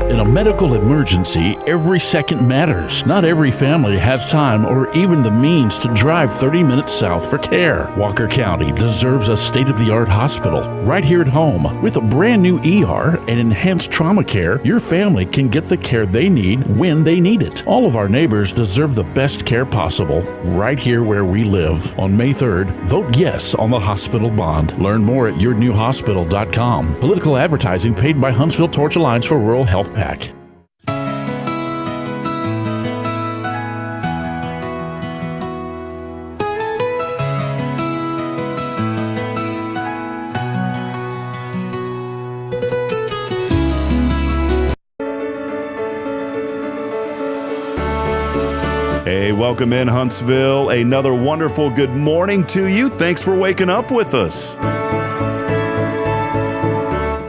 In a medical emergency, every second matters. Not every family has time or even the means to drive 30 minutes south for care. Walker County deserves a state-of-the-art hospital right here at home. With a brand new ER and enhanced trauma care, your family can get the care they need when they need it. All of our neighbors deserve the best care possible right here where we live. On May 3rd, vote yes on the hospital bond. Learn more at yournewhospital.com. Political advertising paid by Huntsville Torch Alliance for Rural Health PAC. Hey, welcome in Huntsville. Another wonderful good morning to you. Thanks for waking up with us.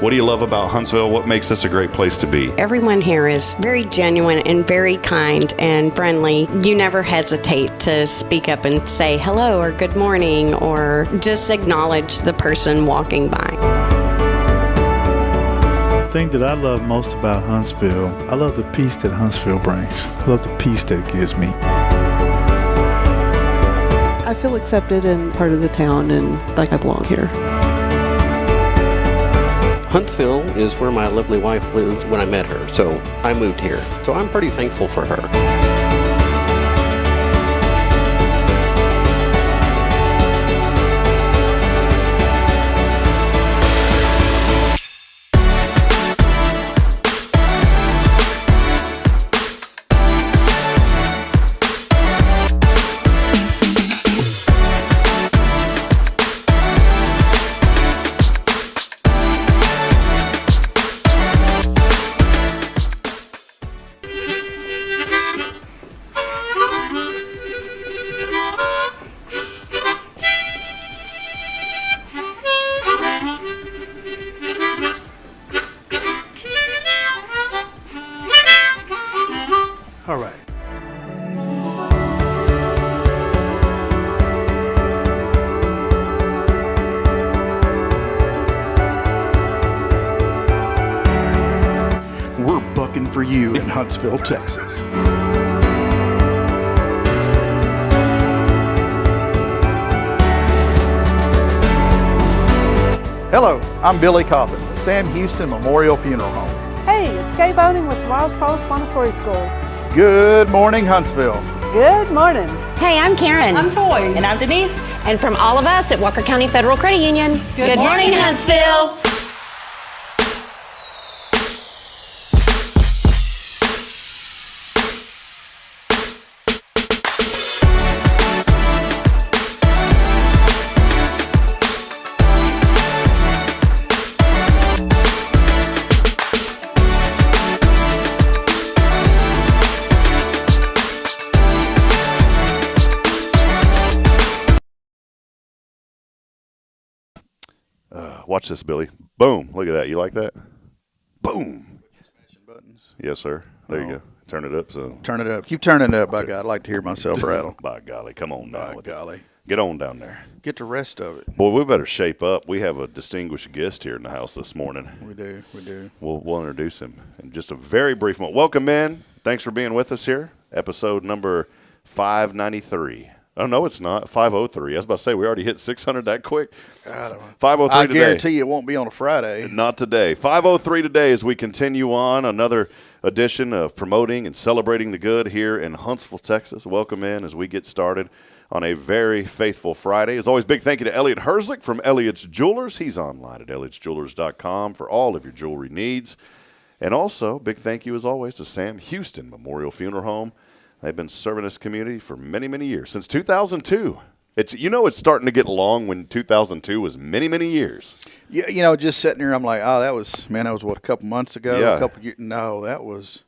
What do you love about Huntsville? What makes this a great place to be? Everyone here is very genuine and very kind and friendly. You never hesitate to speak up and say hello or good morning or just acknowledge the person walking by. The thing that I love most about Huntsville, I love the peace that Huntsville brings. I love the peace that it gives me. I feel accepted and part of the town and like I belong here. Huntsville is where my lovely wife lived when I met her, so I moved here. So I'm pretty thankful for her. All right. We're bucking for you in Huntsville, Texas. Hello, I'm Billy Coppin, the Sam Houston Memorial Funeral Home. Hey, it's Kay Boning with Tomorrow's Provost Montessori Schools. Good morning, Huntsville. Good morning. Hey, I'm Karen. I'm Toy. And I'm Denise. And from all of us at Walker County Federal Credit Union, good morning, Huntsville. Watch this, Billy. Boom. Look at that. You like that? Boom. Smashing buttons. Yes, sir. There you go. Turn it up. So Turn it up. Keep turning it up, by God. I'd like to hear myself rattle. by golly, come on down By with golly. it. Get on down there. Get the rest of it. Boy, we better shape up. We have a distinguished guest here in the house this morning. We do. We do. We'll introduce him in just a very brief moment. Welcome in. Thanks for being with us here. Episode number 593. Oh, no, it's not. 503. I was about to say, we already hit 600 that quick. 503 I today. guarantee you it won't be on a Friday. Not today. 503 today as we continue on another edition of promoting and celebrating the good here in Huntsville, Texas. Welcome in as we get started on a very faithful Friday. As always, big thank you to Elliot Herzlich from Elliot's Jewelers. He's online at elliotsjewelers.com for all of your jewelry needs. And also, big thank you as always to Sam Houston Memorial Funeral Home. They've been serving this community for many, many years, since 2002. It's starting to get long when 2002 was many, many years. Yeah, just sitting there, I'm like, that was what, a couple months ago? Yeah. A couple years? No, that was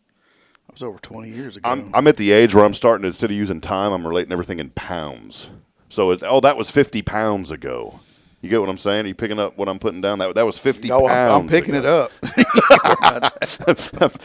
over 20 years ago. I'm at the age where I'm starting to, instead of using time, I'm relating everything in pounds. So, that was 50 pounds ago. You get what I'm saying? Are you picking up what I'm putting down? That was 50 pounds. I'm picking ago. it up.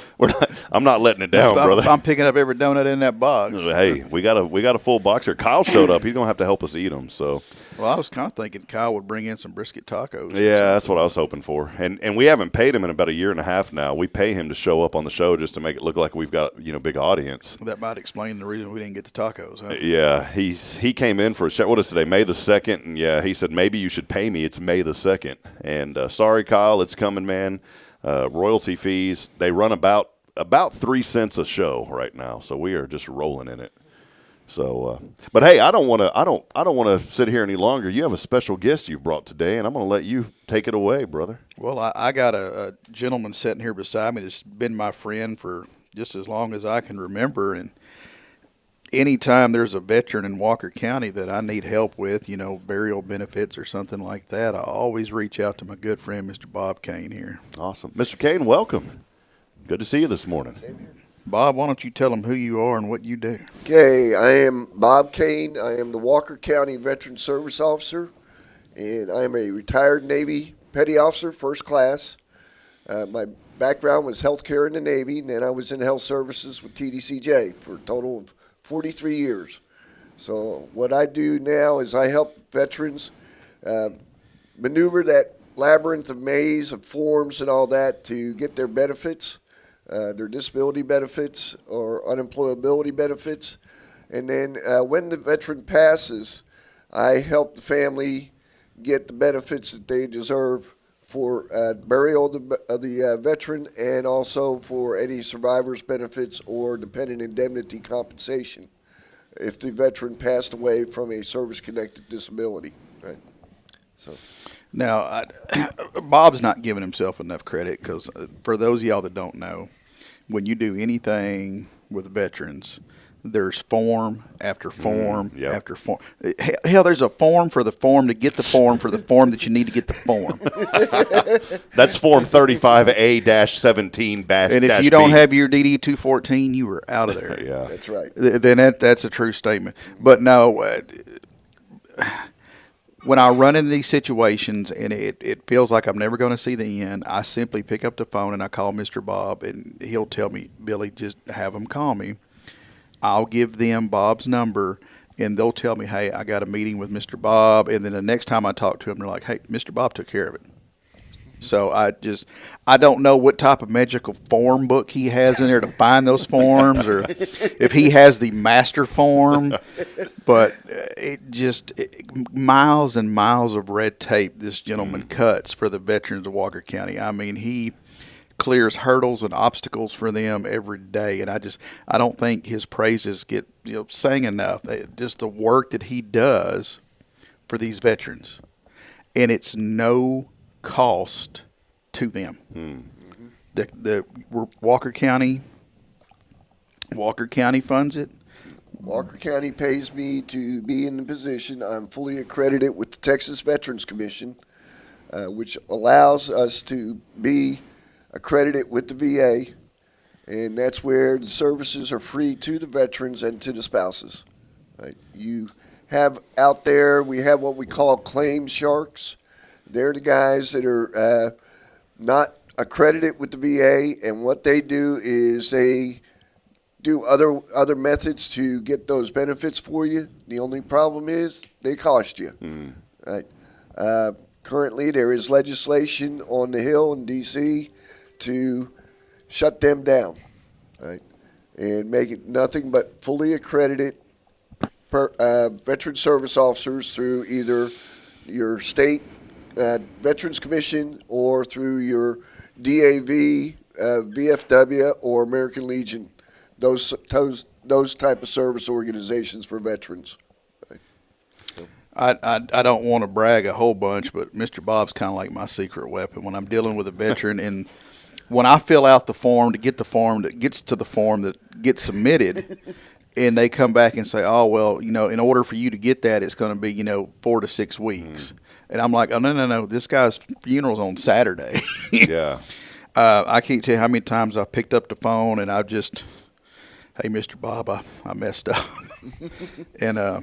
I'm not letting it down, brother. I'm picking up every donut in that box. Hey, we got a full box here. Kyle showed up. He's gonna have to help us eat them. So, Well, I was kind of thinking Kyle would bring in some brisket tacos. Yeah, that's what I was hoping for. And we haven't paid him in about a year and a half now. We pay him to show up on the show just to make it look like we've got, big audience. That might explain the reason we didn't get the tacos, huh? Yeah, he came in for a show. What is today, May the 2nd? And, yeah, he said, maybe you should pay me. It's May the 2nd. And sorry, Kyle, it's coming, man. Royalty fees, they run about 3 cents a show right now, so we are just rolling in it. So, but hey, I don't want to sit here any longer. You have a special guest you've brought today, and I'm going to let you take it away, brother. Well, I got a gentleman sitting here beside me that's been my friend for just as long as I can remember, and anytime there's a veteran in Walker County that I need help with, burial benefits or something like that, I always reach out to my good friend, Mr. Bob Kane here. Awesome. Mr. Kane, welcome. Good to see you this morning. Same here. Bob, why don't you tell them who you are and what you do? Okay, I am Bob Kane. I am the Walker County Veteran Service Officer, and I am a retired Navy Petty Officer, first class. My background was healthcare in the Navy, and then I was in health services with TDCJ for a total of 43 years. So what I do now is I help veterans maneuver that labyrinth of maze of forms and all that to get their benefits. Their disability benefits or unemployability benefits. And then when the veteran passes, I help the family get the benefits that they deserve for burial of the veteran and also for any survivor's benefits or dependent indemnity compensation if the veteran passed away from a service-connected disability. Right. So. Now, Bob's not giving himself enough credit because for those of y'all that don't know, when you do anything with veterans, there's form after form after form. Hell, there's a form for the form to get the form for the form that you need to get the form. That's form 35A-17-. And if you don't have your DD 214, you are out of there. Yeah, that's right. Then that's a true statement. But no, when I run into these situations and it feels like I'm never going to see the end, I simply pick up the phone and I call Mr. Bob, and he'll tell me, Billy, just have him call me. I'll give them Bob's number, and they'll tell me, hey, I got a meeting with Mr. Bob. And then the next time I talk to him, they're like, hey, Mr. Bob took care of it. So I don't know what type of magical form book he has in there to find those forms, or if he has the master form, but miles and miles of red tape this gentleman cuts for the veterans of Walker County. I mean, he clears hurdles and obstacles for them every day, and I don't think his praises get sang enough. Just the work that he does for these veterans, and it's no cost to them. The Walker County funds it. Walker County pays me to be in the position. I'm fully accredited with the Texas Veterans Commission, which allows us to be accredited with the VA, and that's where the services are free to the veterans and to the spouses. Right? You have out there, we have what we call claim sharks. They're the guys that are not accredited with the VA, and what they do is they do other methods to get those benefits for you. The only problem is they cost you. Right? Currently, there is legislation on the Hill in D.C. to shut them down, right, and make it nothing but fully accredited veteran service officers through either your state Veterans Commission or through your DAV, VFW, or American Legion, those type of service organizations for veterans. Right. So. I don't want to brag a whole bunch, but Mr. Bob's kind of like my secret weapon when I'm dealing with a veteran. And when I fill out the form to get the form that gets to the form that gets submitted, and they come back and say, oh, well, in order for you to get that, it's going to be, 4 to 6 weeks. And I'm like, oh, no, this guy's funeral's on Saturday. Yeah. I can't tell you how many times I picked up the phone and I've just, hey, Mr. Bob, I messed up. And I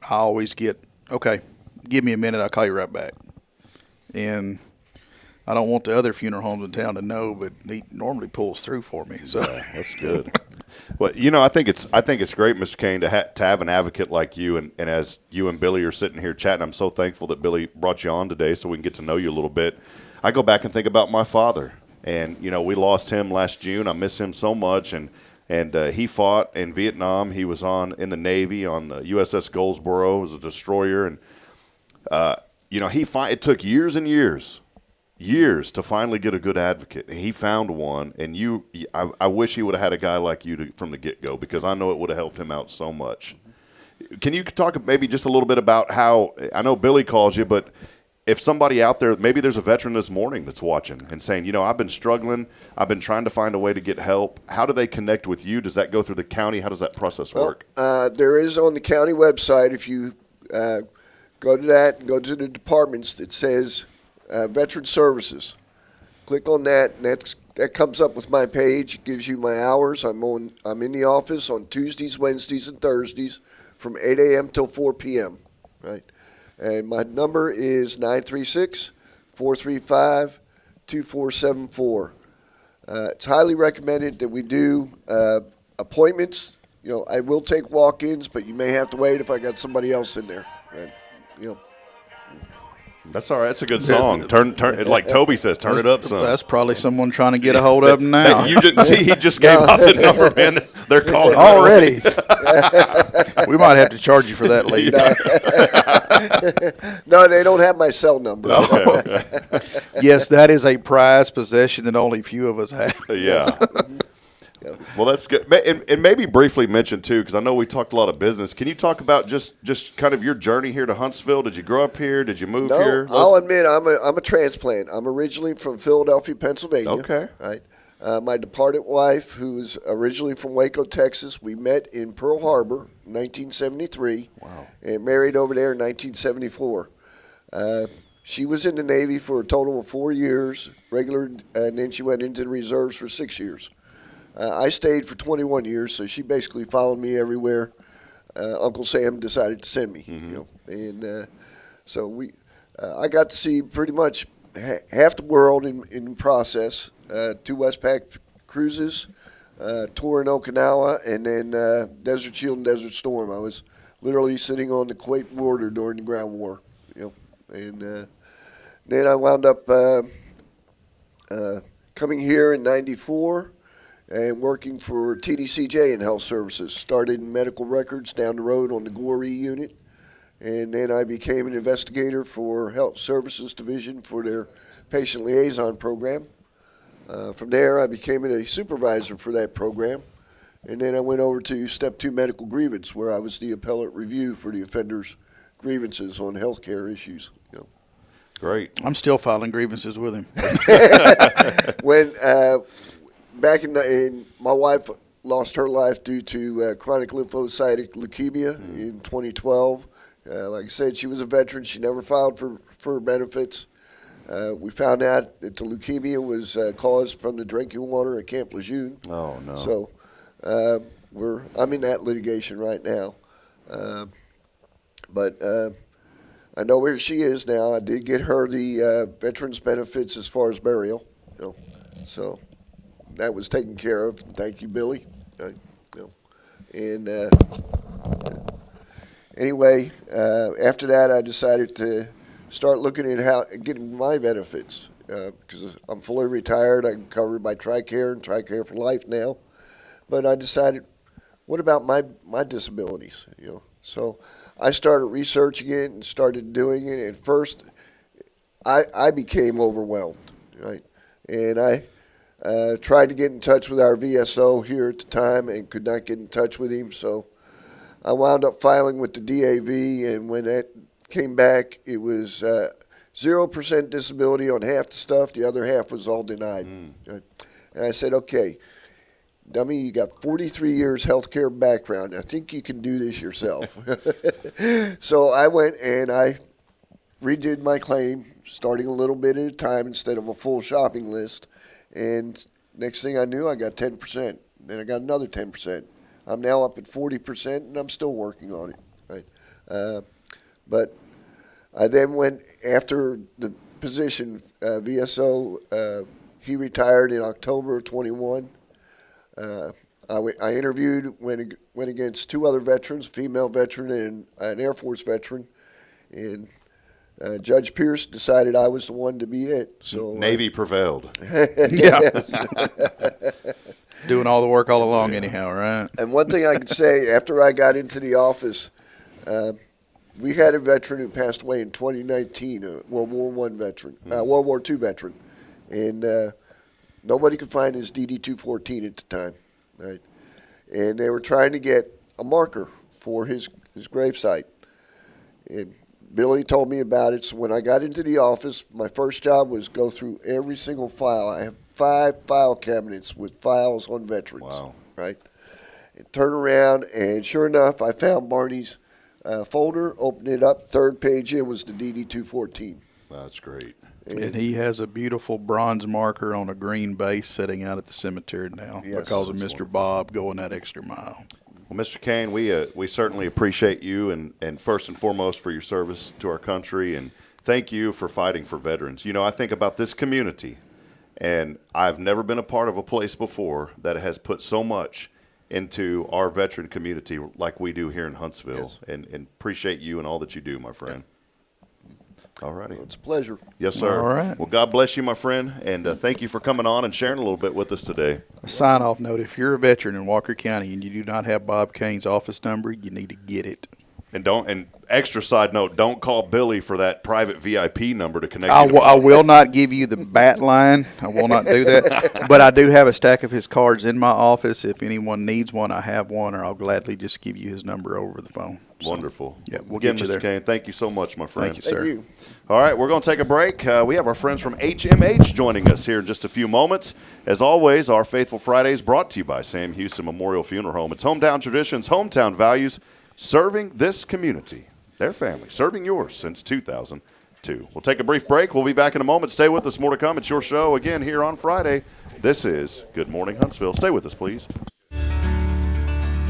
always get, okay, give me a minute, I'll call you right back. And I don't want the other funeral homes in town to know, but he normally pulls through for me. So That's good. Well, I think it's great, Mr. Kane, to have an advocate like you, and as you and Billy are sitting here chatting, I'm so thankful that Billy brought you on today so we can get to know you a little bit. I go back and think about my father, and we lost him last June. I miss him so much, and he fought in Vietnam. He was in the Navy on the USS Goldsboro. It was a destroyer, and it took years and years to finally get a good advocate. And he found one, and I wish he would have had a guy like you from the get-go, because I know it would have helped him out so much. Can you talk maybe just a little bit about how, I know Billy calls you, but if somebody out there, maybe there's a veteran this morning that's watching and saying, I've been struggling, I've been trying to find a way to get help. How do they connect with you? Does that go through the county? How does that process work? There is on the county website, if you go to that and go to the departments, it says Veteran Services. Click on that, and that comes up with my page. It gives you my hours. I'm in the office on Tuesdays, Wednesdays, and Thursdays from 8 a.m. till 4 p.m. Right, and my number is 936-435-2474. It's highly recommended that we do appointments. I will take walk-ins, but you may have to wait if I got somebody else in there. Right? That's all right. It's a good song. Turn like Toby says, turn it up some. That's probably someone trying to get a hold of him now. You didn't see he just gave out the number, man. They're calling already. We might have to charge you for that lead. No, they don't have my cell number. Okay. Yes, that is a prized possession that only few of us have. Yeah. Well, that's good. And maybe briefly mention, too, because I know we talked a lot of business. Can you talk about just kind of your journey here to Huntsville? Did you grow up here? Did you move here? I'll admit I'm a transplant. I'm originally from Philadelphia, Pennsylvania. Okay. Right. My departed wife, who's originally from Waco, Texas, we met in Pearl Harbor in 1973. Wow. And married over there in 1974. She was in the Navy for a total of 4 years, regular, and then she went into the reserves for 6 years. I stayed for 21 years, so she basically followed me everywhere Uncle Sam decided to send me. And so I got to see pretty much half the world in the process. 2 Westpac cruises, tour in Okinawa, and then Desert Shield and Desert Storm. I was literally sitting on the Kuwait border during the ground war. And then I wound up coming here in '94. And working for TDCJ in health services. Started in medical records down the road on the Goree unit. And then I became an investigator for health services division for their patient liaison program. From there, I became a supervisor for that program. And then I went over to Step 2 medical grievance, where I was the appellate review for the offenders' grievances on health care issues. Great. I'm still filing grievances with him. Back in my wife lost her life due to chronic lymphocytic leukemia in 2012. Like I said, she was a veteran. She never filed for benefits. We found out that the leukemia was caused from the drinking water at Camp Lejeune. Oh, no. So I'm in that litigation right now. But I know where she is now. I did get her the veterans benefits as far as burial. So that was taken care of. Thank you, Billy. And anyway, after that, I decided to start looking at how getting my benefits because I'm fully retired. I'm covered by TRICARE and TRICARE for life now. But I decided, what about my disabilities? So I started researching it and started doing it. At first, I became overwhelmed, right? And I tried to get in touch with our VSO here at the time and could not get in touch with him. So I wound up filing with the DAV, and when that came back, it was 0% disability on half the stuff. The other half was all denied. And I said, okay, dummy, you got 43 years healthcare background. I think you can do this yourself. So I went and I redid my claim, starting a little bit at a time instead of a full shopping list. And next thing I knew, I got 10%. Then I got another 10%. I'm now up at 40%, and I'm still working on it. Right? But I then went, after the position, VSO. He retired in October of 21. I interviewed, went against 2 other veterans, female veteran and an Air Force veteran, and Judge Pierce decided I was the one to be it. So Navy prevailed. Yeah. Doing all the work all along anyhow, right? And one thing I can say, after I got into the office, we had a veteran who passed away in 2019, a World War I veteran, World War II veteran, and nobody could find his DD-214 at the time, right? And they were trying to get a marker for his gravesite. And Billy told me about it, so when I got into the office, my first job was go through every single file. I have 5 file cabinets with files on veterans, Wow. right? And turn around, and sure enough, I found Barney's folder, opened it up, 3rd page in was the DD-214. That's great. And he has a beautiful bronze marker on a green base sitting out at the cemetery now Yes. because of Mr. Bob going that extra mile. Well, Mr. Kane, we certainly appreciate you and first and foremost for your service to our country, and thank you for fighting for veterans. You know, I think about this community, and I've never been a part of a place before that has put so much into our veteran community like we do here in Huntsville, Yes. and appreciate you and all that you do, my friend. All righty. It's a pleasure. Yes, sir. All right. Well, God bless you, my friend, and thank you for coming on and sharing a little bit with us today. A sign-off note, if you're a veteran in Walker County and you do not have Bob Kane's office number, you need to get it. And extra side note, don't call Billy for that private VIP number to connect I you to I will not give you the bat line. I will not do that. But I do have a stack of his cards in my office. If anyone needs one, I have one, or I'll gladly just give you his number over the phone. So, Wonderful. Yeah, we'll Again, get you Mr. there. Kane, thank you so much, my friend. Thank you, sir. Thank you. All right, we're going to take a break. We have our friends from HMH joining us here in just a few moments. As always, our Faithful Fridays brought to you by Sam Houston Memorial Funeral Home. It's hometown traditions, hometown values, serving this community, their family, serving yours since 2002. We'll take a brief break. We'll be back in a moment. Stay with us. More to come. It's your show again here on Friday. This is Good Morning Huntsville. Stay with us, please.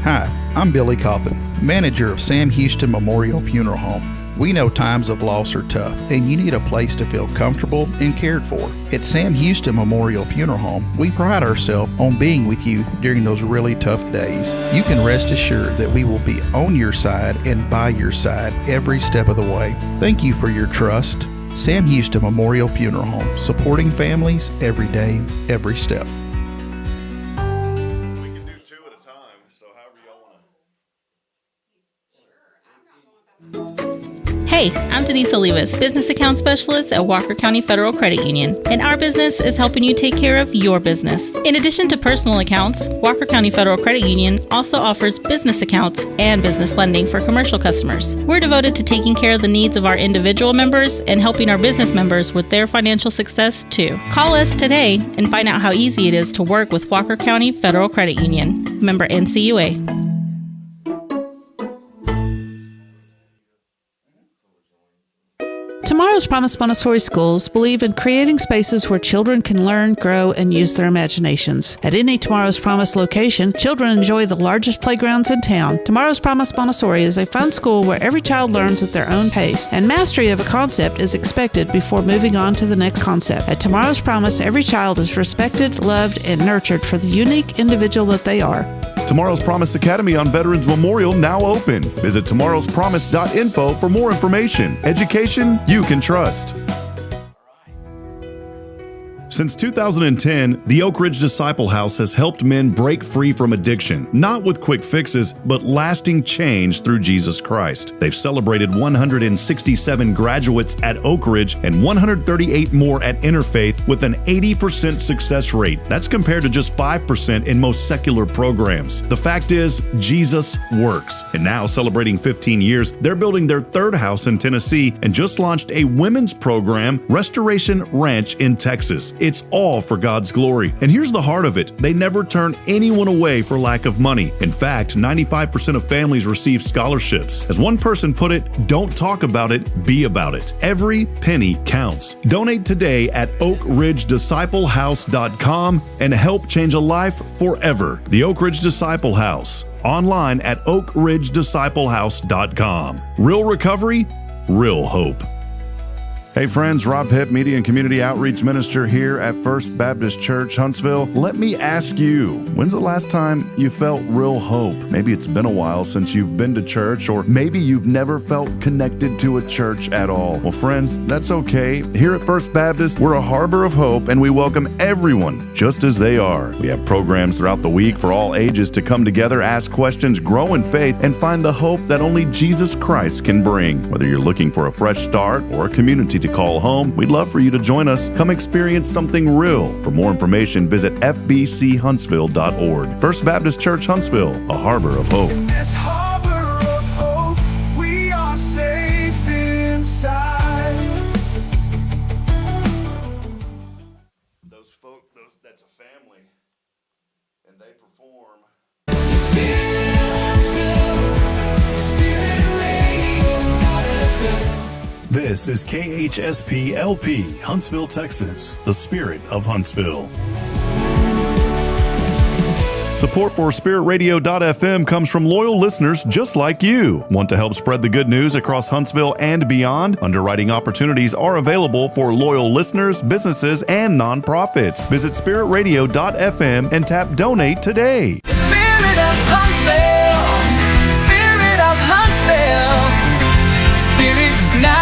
Hi, I'm Billy Cawthon, manager of Sam Houston Memorial Funeral Home. We know times of loss are tough, and you need a place to feel comfortable and cared for. At Sam Houston Memorial Funeral Home, we pride ourselves on being with you during those really tough days. You can rest assured that we will be on your side and by your side every step of the way. Thank you for your trust. Sam Houston Memorial Funeral Home, supporting families every day, every step. We can do 2 at a time, so however y'all want to. Hey, I'm Denise Olivas, Business Account Specialist at Walker County Federal Credit Union, and our business is helping you take care of your business. In addition to personal accounts, Walker County Federal Credit Union also offers business accounts and business lending for commercial customers. We're devoted to taking care of the needs of our individual members and helping our business members with their financial success too. Call us today and find out how easy it is to work with Walker County Federal Credit Union. Member NCUA. Tomorrow's Promise Montessori schools believe in creating spaces where children can learn, grow, and use their imaginations. At any Tomorrow's Promise location, children enjoy the largest playgrounds in town. Tomorrow's Promise Montessori is a fun school where every child learns at their own pace, and mastery of a concept is expected before moving on to the next concept. At Tomorrow's Promise, every child is respected, loved, and nurtured for the unique individual that they are. Tomorrow's Promise Academy on Veterans Memorial now open. Visit tomorrowspromise.info for more information. Education you can trust. Since 2010, the Oak Ridge Disciple House has helped men break free from addiction, not with quick fixes, but lasting change through Jesus Christ. They've celebrated 167 graduates at Oak Ridge and 138 more at Interfaith with an 80% success rate. That's compared to just 5% in most secular programs. The fact is, Jesus works. And now, celebrating 15 years, they're building their 3rd house in Tennessee and just launched a women's program, Restoration Ranch in Texas. It's all for God's glory. And here's the heart of it. They never turn anyone away for lack of money. In fact, 95% of families receive scholarships. As one person put it, don't talk about it, be about it. Every penny counts. Donate today at oakridgedisciplehouse.com and help change a life forever. The Oak Ridge Disciple House. Online at oakridgedisciplehouse.com. Real recovery, real hope. Hey friends, Rob Hipp, Media and Community Outreach Minister here at First Baptist Church, Huntsville. Let me ask you, when's the last time you felt real hope? Maybe it's been a while since you've been to church, or maybe you've never felt connected to a church at all. Well, friends, that's okay. Here at First Baptist, we're a harbor of hope, and we welcome everyone just as they are. We have programs throughout the week for all ages to come together, ask questions, grow in faith, and find the hope that only Jesus Christ can bring. Whether you're looking for a fresh start or a community to call home, we'd love for you to join us. Come experience something real. For more information, visit fbchuntsville.org. First Baptist Church Huntsville, a harbor of hope. In this harbor of hope, we are safe inside. Those folk, that's a family, and they perform. This is KHSP LP, Huntsville, Texas, the spirit of Huntsville. Support for SpiritRadio.fm comes from loyal listeners just like you. Want to help spread the good news across Huntsville and beyond? Underwriting opportunities are available for loyal listeners, businesses, and nonprofits. Visit SpiritRadio.fm and tap Donate today. Spirit of Huntsville, Spirit of Huntsville, Spirit 94.3.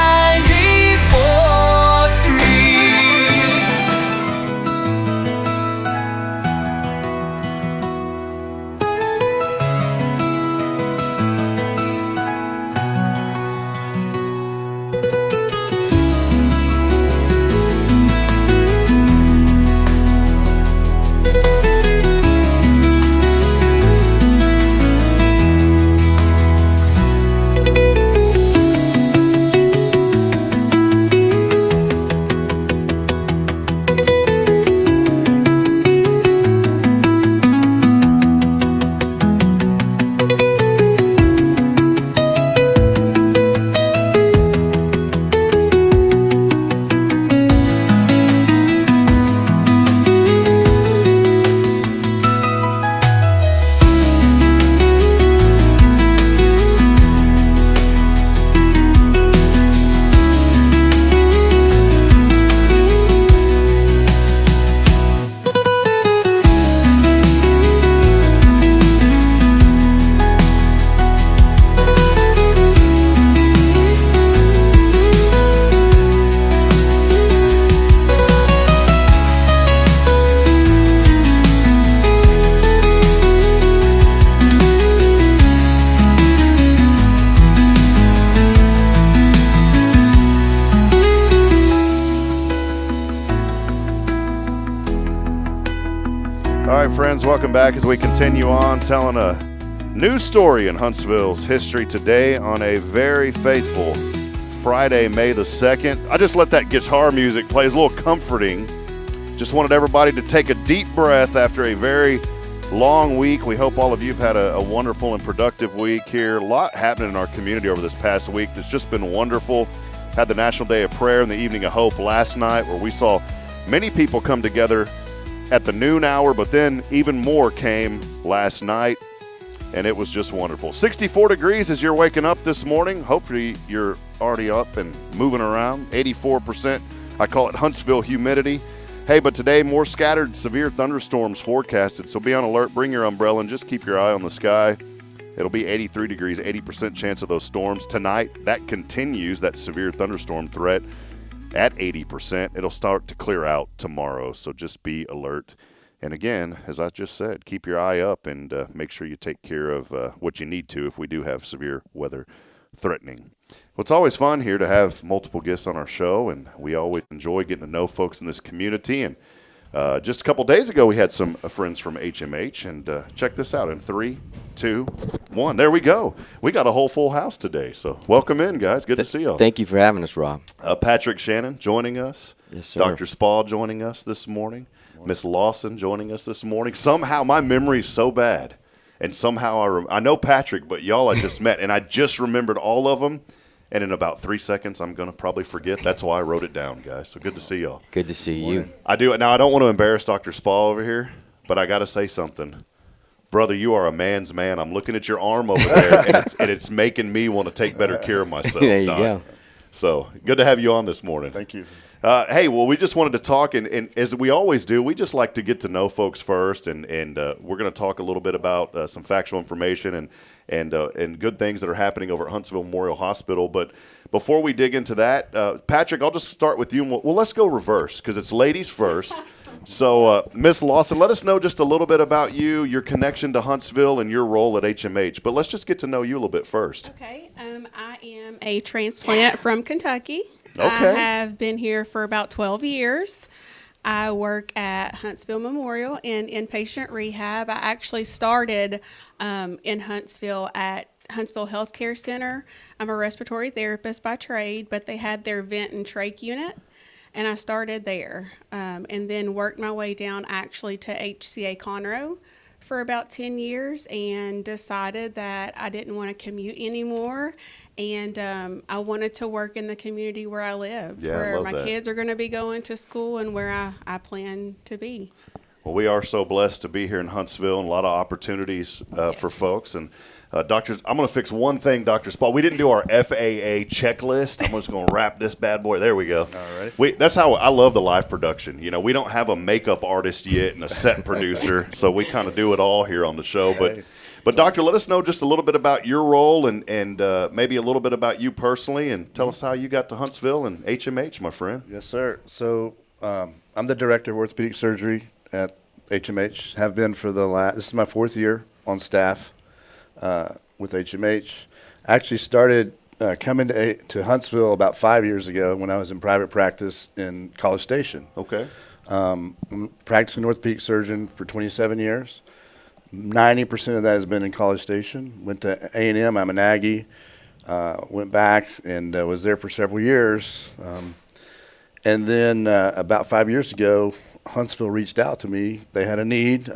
Friends, welcome back as we continue on telling a new story in Huntsville's history today on a very faithful Friday, May the 2nd. I just let that guitar music play. It's a little comforting. Just wanted everybody to take a deep breath after a very long week. We hope all of you have had a wonderful and productive week here. A lot happening in our community over this past week that's just been wonderful. Had the National Day of Prayer and the Evening of Hope last night, where we saw many people come together at the noon hour, but then even more came last night, and it was just wonderful. 64 degrees as you're waking up this morning. Hopefully you're already up and moving around. 84%, I call it Huntsville humidity. Hey, but today more scattered severe thunderstorms forecasted, so be on alert. Bring your umbrella and just keep your eye on the sky. It'll be 83 degrees, 80% chance of those storms. Tonight, that continues, that severe thunderstorm threat, at 80%. It'll start to clear out tomorrow, so just be alert. And again, as I just said, keep your eye up and make sure you take care of what you need to if we do have severe weather threatening. Well, it's always fun here to have multiple guests on our show, and we always enjoy getting to know folks in this community. And just a couple days ago, we had some friends from HMH, and check this out in 3, 2, 1. There we go. We got a whole full house today, so welcome in, guys. Good to see y'all. Thank you for having us, Rob. Patrick Shannon joining us. Yes, sir. Dr. Spall joining us this morning. Miss Lawson joining us this morning. Somehow my memory's so bad, and somehow I know Patrick, but y'all I just met, and I just remembered all of them. And in about 3 seconds, I'm going to probably forget. That's why I wrote it down, guys. So good to see y'all. Good to see you. I do. Now, I don't want to embarrass Dr. Spall over here, but I got to say something. Brother, you are a man's man. I'm looking at your arm over there, and it's making me want to take better care of myself. There you go. So good to have you on this morning. Thank you. Hey, well, we just wanted to talk, and as we always do, we just like to get to know folks first, and we're going to talk a little bit about some factual information and good things that are happening over at Huntsville Memorial Hospital. But before we dig into that, Patrick, I'll just start with you. And let's go reverse because it's ladies first. So, Miss Lawson, let us know just a little bit about you, your connection to Huntsville, and your role at HMH. But let's just get to know you a little bit first. Okay. I am a transplant from Kentucky. Okay. I have been here for about 12 years. I work at Huntsville Memorial in inpatient rehab. I actually started in Huntsville at Huntsville Healthcare Center. I'm a respiratory therapist by trade, but they had their vent and trach unit, and I started there and then worked my way down actually to HCA Conroe for about 10 years and decided that I didn't want to commute anymore. And I wanted to work in the community where I live, where my kids are going to be going to school and where I plan to be. Well, we are so blessed to be here in Huntsville and a lot of opportunities for folks. And doctors, I'm going to fix one thing, Dr. Spall. We didn't do our FAA checklist. I'm just going to wrap this bad boy. There we go. All right. That's how I love the live production. You know, we don't have a makeup artist yet and a set producer, so we kind of do it all here on the show. But Doctor, let us know just a little bit about your role and maybe a little bit about you personally, and tell us how you got to Huntsville and HMH, my friend. Yes, sir. So I'm the director of orthopedic surgery at HMH. Have been for this is my 4th year on staff with HMH. I actually started coming to Huntsville about 5 years ago when I was in private practice in College Station. Okay. I'm practicing orthopedic surgeon for 27 years. 90% of that has been in College Station. Went to A&M. I'm an Aggie. Went back and was there for several years. And then about 5 years ago, Huntsville reached out to me. They had a need.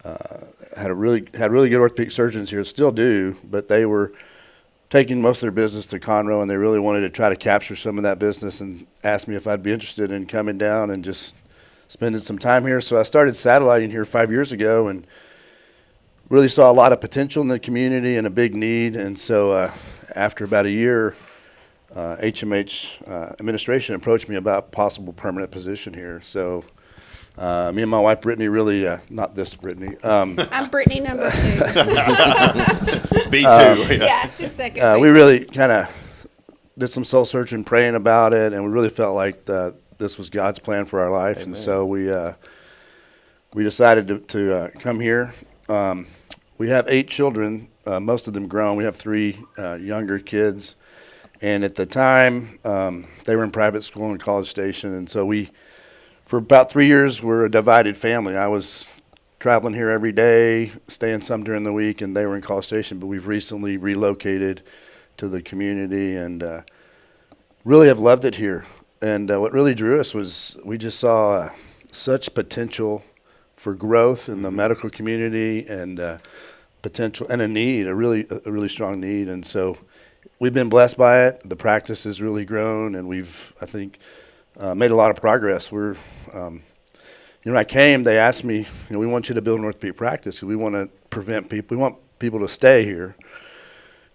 Had really good orthopedic surgeons here, still do, but they were taking most of their business to Conroe, and they really wanted to try to capture some of that business and asked me if I'd be interested in coming down and just spending some time here. So I started satelliting here 5 years ago and really saw a lot of potential in the community and a big need. And so after about a year, HMH administration approached me about possible permanent position here. So me and my wife Brittany really, not this Brittany. I'm Brittany number 2. B2. Yeah, the second. We really kind of did some soul searching, praying about it, and we really felt like this was God's plan for our life. Amen. And so we decided to come here. We have 8 children, most of them grown. We have 3 younger kids. And at the time, they were in private school in College Station. And so for about 3 years, we're a divided family. I was traveling here every day, staying some during the week, and they were in College Station. But we've recently relocated to the community and really have loved it here. And what really drew us was we just saw such potential for growth in the medical community and potential and a really strong need. And so we've been blessed by it. The practice has really grown, and we've, I think, made a lot of progress. We're, when I came, they asked me, we want you to build an orthopedic practice because we want to prevent people. We want people to stay here.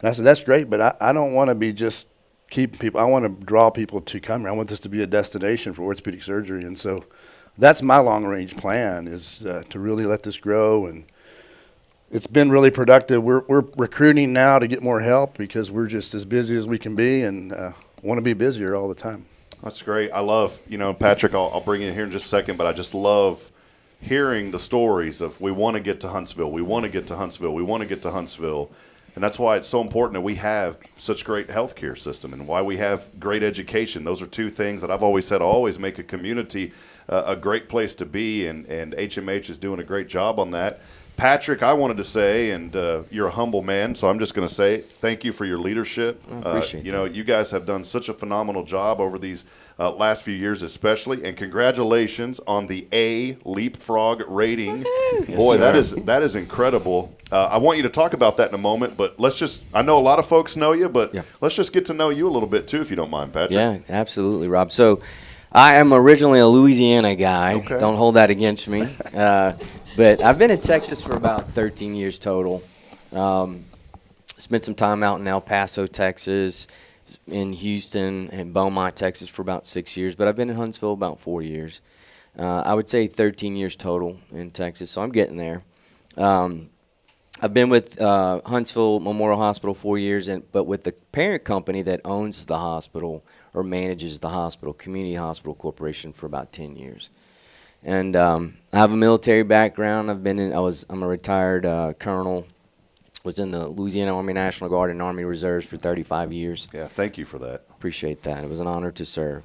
And I said, that's great, but I don't want to be just keeping people. I want to draw people to come here. I want this to be a destination for orthopedic surgery. And so that's my long-range plan is to really let this grow. And it's been really productive. We're recruiting now to get more help because we're just as busy as we can be and want to be busier all the time. That's great. I love, Patrick, I'll bring you in here in just a second, but I just love hearing the stories of we want to get to Huntsville, we want to get to Huntsville, we want to get to Huntsville. And that's why it's so important that we have such great healthcare system and why we have great education. Those are 2 things that I've always said always make a community a great place to be, and HMH is doing a great job on that. Patrick, I wanted to say, and you're a humble man, so I'm just going to say thank you for your leadership. I appreciate that. You guys have done such a phenomenal job over these last few years especially, and congratulations on the A Leapfrog rating. Yes, boy, sir. that is incredible. I want you to talk about that in a moment, but I know a lot of folks know you, but let's just get to know you a little bit too, if you don't mind, Patrick. Yeah, absolutely, Rob. So I am originally a Louisiana guy. Okay. Don't hold that against me. But I've been in Texas for about 13 years total. Spent some time out in El Paso, Texas. in Houston and Beaumont, Texas for about 6 years, but I've been in Huntsville about 4 years. I would say 13 years total in Texas, so I'm getting there. I've been with Huntsville Memorial Hospital 4 years, but with the parent company that owns the hospital or manages the hospital, Community Hospital Corporation, for about 10 years. And I have a military background. I'm a retired colonel. Was in the Louisiana Army National Guard and Army Reserves for 35 years. Yeah, thank you for that. Appreciate that. It was an honor to serve.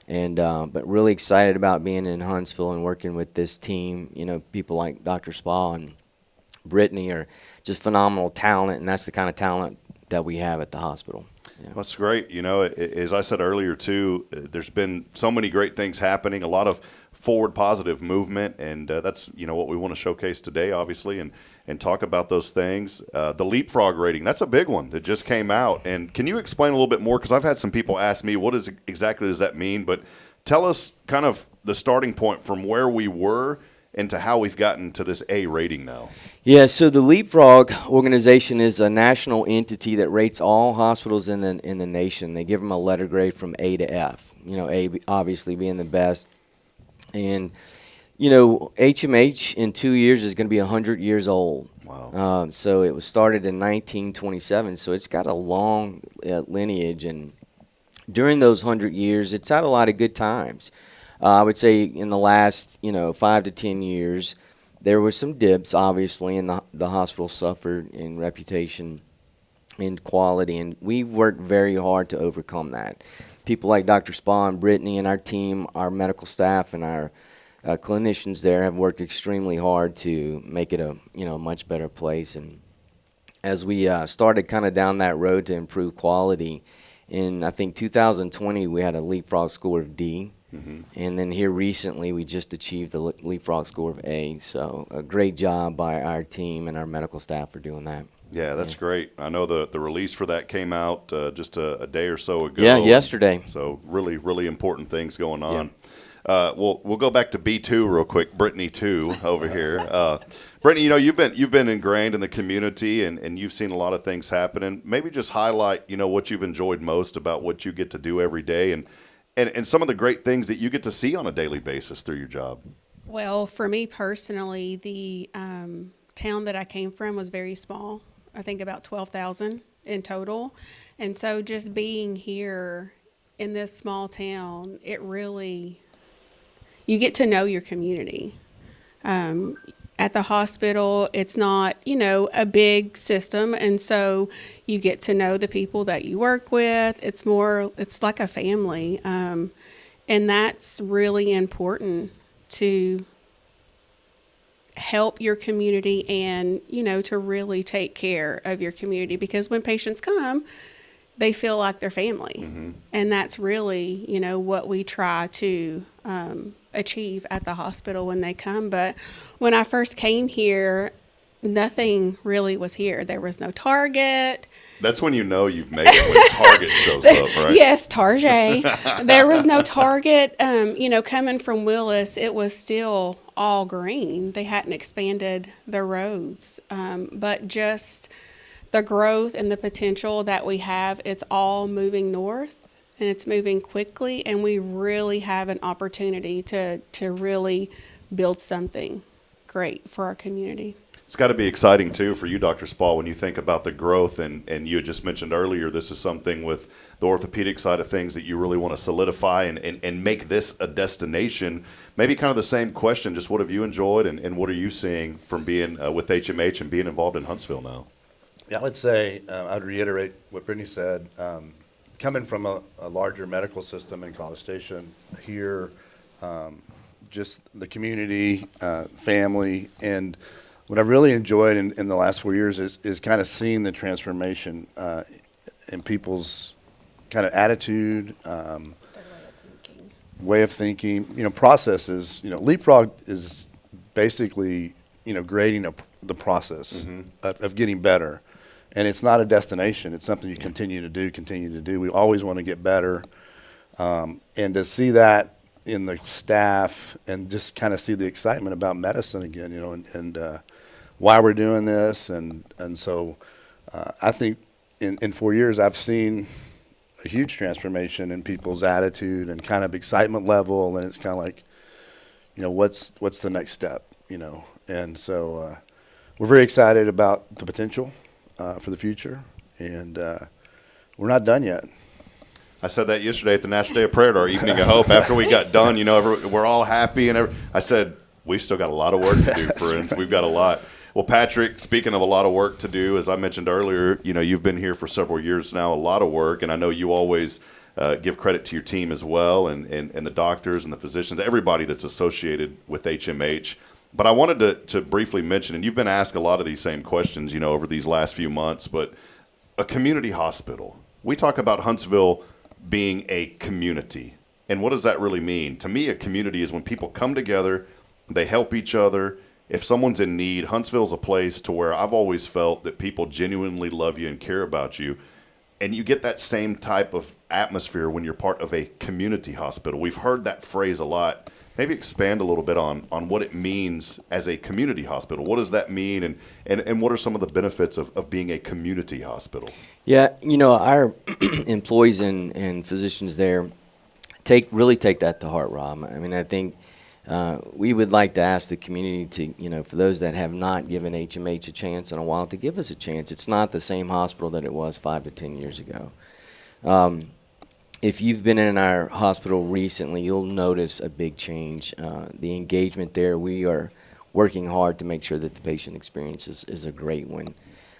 And but really excited about being in Huntsville and working with this team. You know, people like Dr. Spa and Brittany are just phenomenal talent, and that's the kind of talent that we have at the hospital. Yeah. That's great. You know, as I said earlier, too, there's been so many great things happening, a lot of forward positive movement, and that's, you know, what we want to showcase today, obviously, and talk about those things. The leapfrog rating, that's a big one that just came out. And can you explain a little bit more? Because I've had some people ask me, what exactly does that mean? But tell us kind of the starting point from where we were into how we've gotten to this A rating now. Yeah, so the Leapfrog organization is a national entity that rates all hospitals in the nation. They give them a letter grade from A to F. You know, A obviously being the best. And, you know, HMH in 2 years is going to be 100 years old. Wow. So it was started in 1927, so it's got a long lineage. And during those 100 years, it's had a lot of good times. I would say in the last, 5 to 10 years, there were some dips, obviously, and the hospital suffered in reputation and quality, and we've worked very hard to overcome that. People like Dr. Spa and Brittany and our team, our medical staff, and our clinicians there have worked extremely hard to make it a much better place. And as we started kind of down that road to improve quality, in I think 2020 we had a Leapfrog score of D. Mm-hmm. And then here recently, we just achieved the Leapfrog score of A. So a great job by our team and our medical staff for doing that. Yeah, that's great. I know the release for that came out just a day or so ago. Yeah, yesterday. So really, really important things going on. Yeah. We'll go back to B2 real quick. Brittany 2 over here. Brittany, you've been ingrained in the community and you've seen a lot of things happening. Maybe just highlight what you've enjoyed most about what you get to do every day and some of the great things that you get to see on a daily basis through your job. Well, for me personally, the town that I came from was very small. I think about 12,000 in total. And so just being here in this small town, you get to know your community. At the hospital, it's not, a big system. And so you get to know the people that you work with. It's like a family. And that's really important to help your community and, to really take care of your community. Because when patients come, they feel like they're family. Mm-hmm. And that's really, what we try to achieve at the hospital when they come. But when I first came here, nothing really was here. There was no Target. That's when you've made it, when Target shows up, right? Yes, Target. There was no Target. Coming from Willis, it was still all green. They hadn't expanded the roads. But just the growth and the potential that we have, it's all moving north. And it's moving quickly, and we really have an opportunity to really build something great for our community. It's got to be exciting, too, for you, Dr. Spall, when you think about the growth. And you had just mentioned earlier, this is something with the orthopedic side of things that you really want to solidify and make this a destination. Maybe kind of the same question, just what have you enjoyed and what are you seeing from being with HMH and being involved in Huntsville now? Yeah, I would say, I'd reiterate what Brittany said. Coming from a larger medical system in College Station here, just the community, family, and what I've really enjoyed in the last 4 years is kind of seeing the transformation in people's kind of attitude, way of thinking, processes. Leapfrog is basically, grading the process of getting better. And it's not a destination. It's something you continue to do. We always want to get better. And to see that in the staff and just kind of see the excitement about medicine again, and why we're doing this. And so I think in 4 years I've seen a huge transformation in people's attitude and kind of excitement level. And it's kind of like, what's the next step, And so we're very excited about the potential for the future. And we're not done yet. I said that yesterday at the National Day of Prayer at our Evening of Hope. After we got done, we're all happy. I said, we still got a lot of work to do, friends. We've got a lot. Well, Patrick, speaking of a lot of work to do, as I mentioned earlier, you've been here for several years now, a lot of work. And I know you always give credit to your team as well and the doctors and the physicians, everybody that's associated with HMH. But I wanted to briefly mention, and you've been asked a lot of these same questions, over these last few months, but a community hospital. We talk about Huntsville being a community. And what does that really mean? To me, a community is when people come together, they help each other. If someone's in need, Huntsville's a place to where I've always felt that people genuinely love you and care about you. And you get that same type of atmosphere when you're part of a community hospital. We've heard that phrase a lot. Maybe expand a little bit on what it means as a community hospital. What does that mean, and what are some of the benefits of being a community hospital? Yeah, our employees and physicians there really take that to heart, Rob. I mean, I think we would like to ask the community to, for those that have not given HMH a chance in a while, to give us a chance. It's not the same hospital that it was 5 to 10 years ago. If you've been in our hospital recently, you'll notice a big change. The engagement there, we are working hard to make sure that the patient experience is a great one.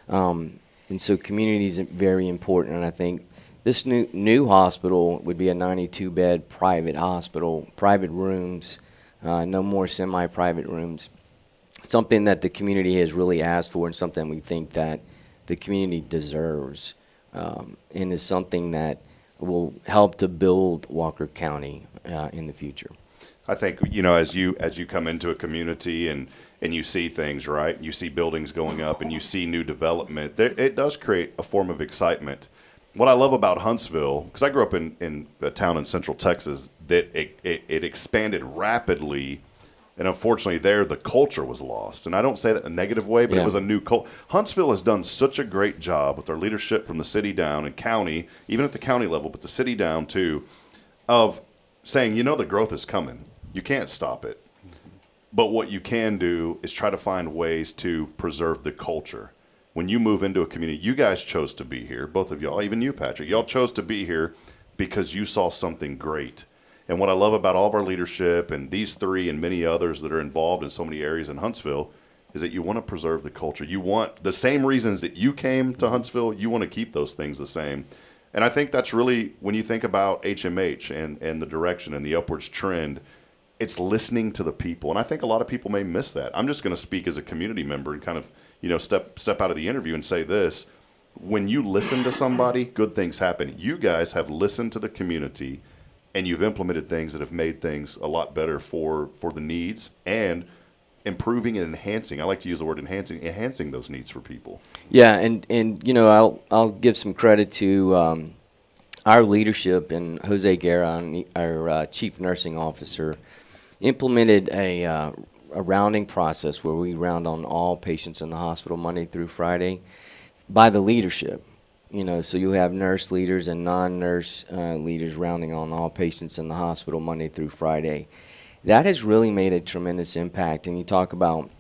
And so community is very important, and I think this new hospital would be a 92-bed private hospital, private rooms, no more semi-private rooms. Something that the community has really asked for and something we think that the community deserves, and is something that will help to build Walker County in the future. I think, as you come into a community and you see things, right? You see buildings going up and you see new development. It does create a form of excitement. What I love about Huntsville, because I grew up in a town in Central Texas, that it expanded rapidly. And unfortunately there, the culture was lost. And I don't say that in a negative way, but It was a new culture. Huntsville has done such a great job with their leadership from the city down and county, even at the county level, but the city down too, of saying, the growth is coming. You can't stop it. But what you can do is try to find ways to preserve the culture. When you move into a community, you guys chose to be here, both of y'all, even you, Patrick. Y'all chose to be here because you saw something great. And what I love about all of our leadership and these three and many others that are involved in so many areas in Huntsville is that you want to preserve the culture. You want the same reasons that you came to Huntsville, you want to keep those things the same. And I think that's really, when you think about HMH and the direction and the upwards trend, it's listening to the people. And I think a lot of people may miss that. I'm just going to speak as a community member and kind of, step out of the interview and say this. When you listen to somebody, good things happen. You guys have listened to the community, and you've implemented things that have made things a lot better for the needs and improving and enhancing. I like to use the word enhancing those needs for people. Yeah, and I'll give some credit to our leadership, and Jose Guerra, our chief nursing officer, implemented a rounding process where we round on all patients in the hospital Monday through Friday by the leadership. So you have nurse leaders and non-nurse leaders rounding on all patients in the hospital Monday through Friday. That has really made a tremendous impact. And you talk about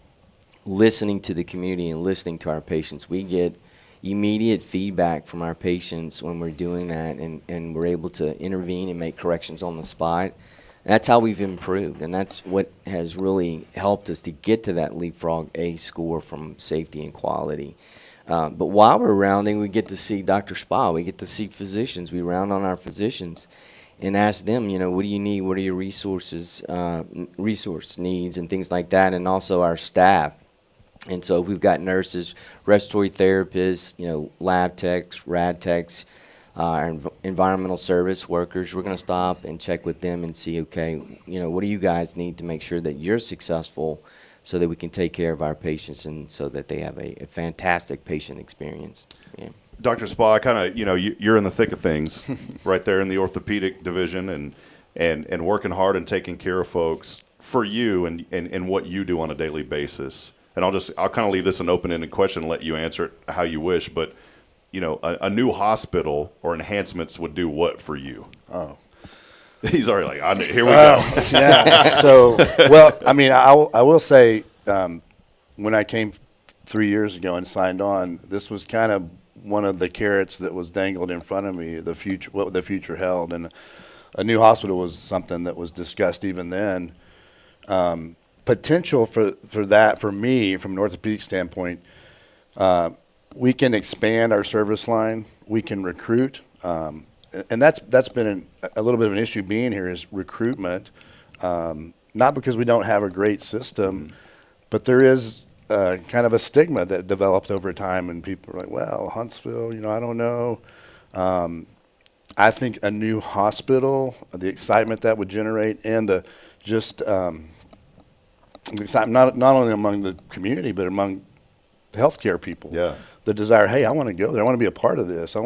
listening to the community and listening to our patients. We get immediate feedback from our patients when we're doing that, and we're able to intervene and make corrections on the spot. That's how we've improved, and that's what has really helped us to get to that leapfrog A score from safety and quality. But while we're rounding, we get to see Dr. Spa. We get to see physicians. We round on our physicians and ask them, what do you need? What are your resource needs and things like that, and also our staff. And so we've got nurses, respiratory therapists, lab techs, rad techs, our environmental service workers. We're going to stop and check with them and see, okay, what do you guys need to make sure that you're successful so that we can take care of our patients and so that they have a fantastic patient experience. Yeah. Dr. Spa, kind of, you're in the thick of things right there in the orthopedic division and working hard and taking care of folks for you and what you do on a daily basis. And I'll kind of leave this an open-ended question and let you answer it how you wish. But a new hospital or enhancements would do what for you? Oh. He's already like, here we go. Yeah. So, well, I mean, I will say when I came 3 years ago and signed on, this was kind of one of the carrots that was dangled in front of me, what the future held. And a new hospital was something that was discussed even then. Potential for that, for me, from an orthopedic standpoint, we can expand our service line. We can recruit. And that's been a little bit of an issue being here is recruitment. Not because we don't have a great system, but there is kind of a stigma that developed over time, and people are like, well, Huntsville, I don't know. I think a new hospital, the excitement that would generate, and the excitement not only among the community, but among healthcare people. Yeah. The desire, hey, I want to go there. I want to be a part of this.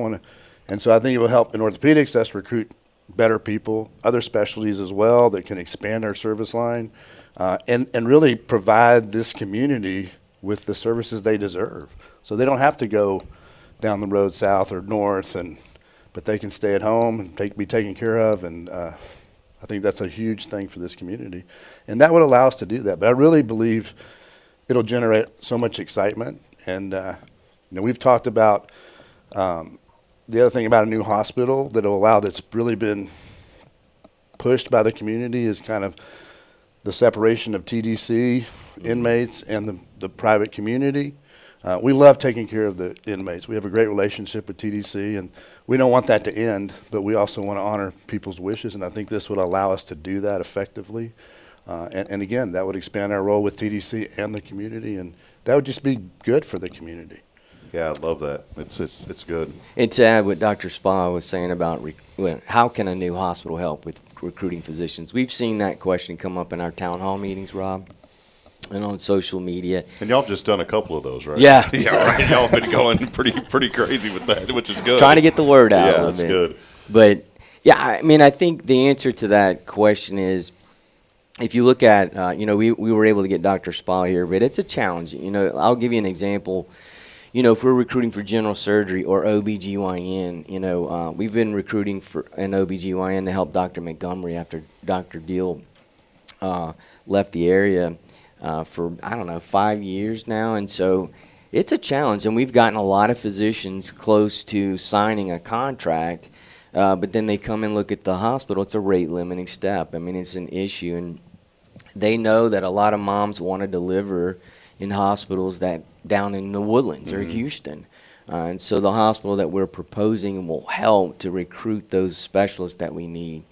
And so I think it will help in orthopedics us recruit better people, other specialties as well that can expand our service line, and really provide this community with the services they deserve. So they don't have to go down the road south or north, but they can stay at home and be taken care of. And I think that's a huge thing for this community. And that would allow us to do that. But I really believe it'll generate so much excitement. And we've talked about the other thing about a new hospital that'll allow, that's really been pushed by the community, is kind of the separation of TDC inmates and the private community. We love taking care of the inmates. We have a great relationship with TDC, and we don't want that to end, but we also want to honor people's wishes, and I think this would allow us to do that effectively. And again, that would expand our role with TDC and the community, and that would just be good for the community. Yeah, I love that. It's good. And to add what Dr. Spa was saying about how can a new hospital help with recruiting physicians, we've seen that question come up in our town hall meetings, Rob, and on social media. And y'all have just done a couple of those, right? Yeah. Yeah, right. Y'all have been going pretty crazy with that, which is good. Trying to get the word out. Yeah, that's good. But, yeah, I mean, I think the answer to that question is, if you look at, we were able to get Dr. Spa here, but it's a challenge. I'll give you an example. If we're recruiting for general surgery or OBGYN, we've been recruiting for an OBGYN to help Dr. Montgomery after Dr. Deal left the area for, 5 years now. And so it's a challenge. And we've gotten a lot of physicians close to signing a contract, but then they come and look at the hospital. It's a rate limiting step. I mean, it's an issue. And they know that a lot of moms want to deliver in hospitals that down in the Woodlands or Houston. And so the hospital that we're proposing will help to recruit those specialists that we need.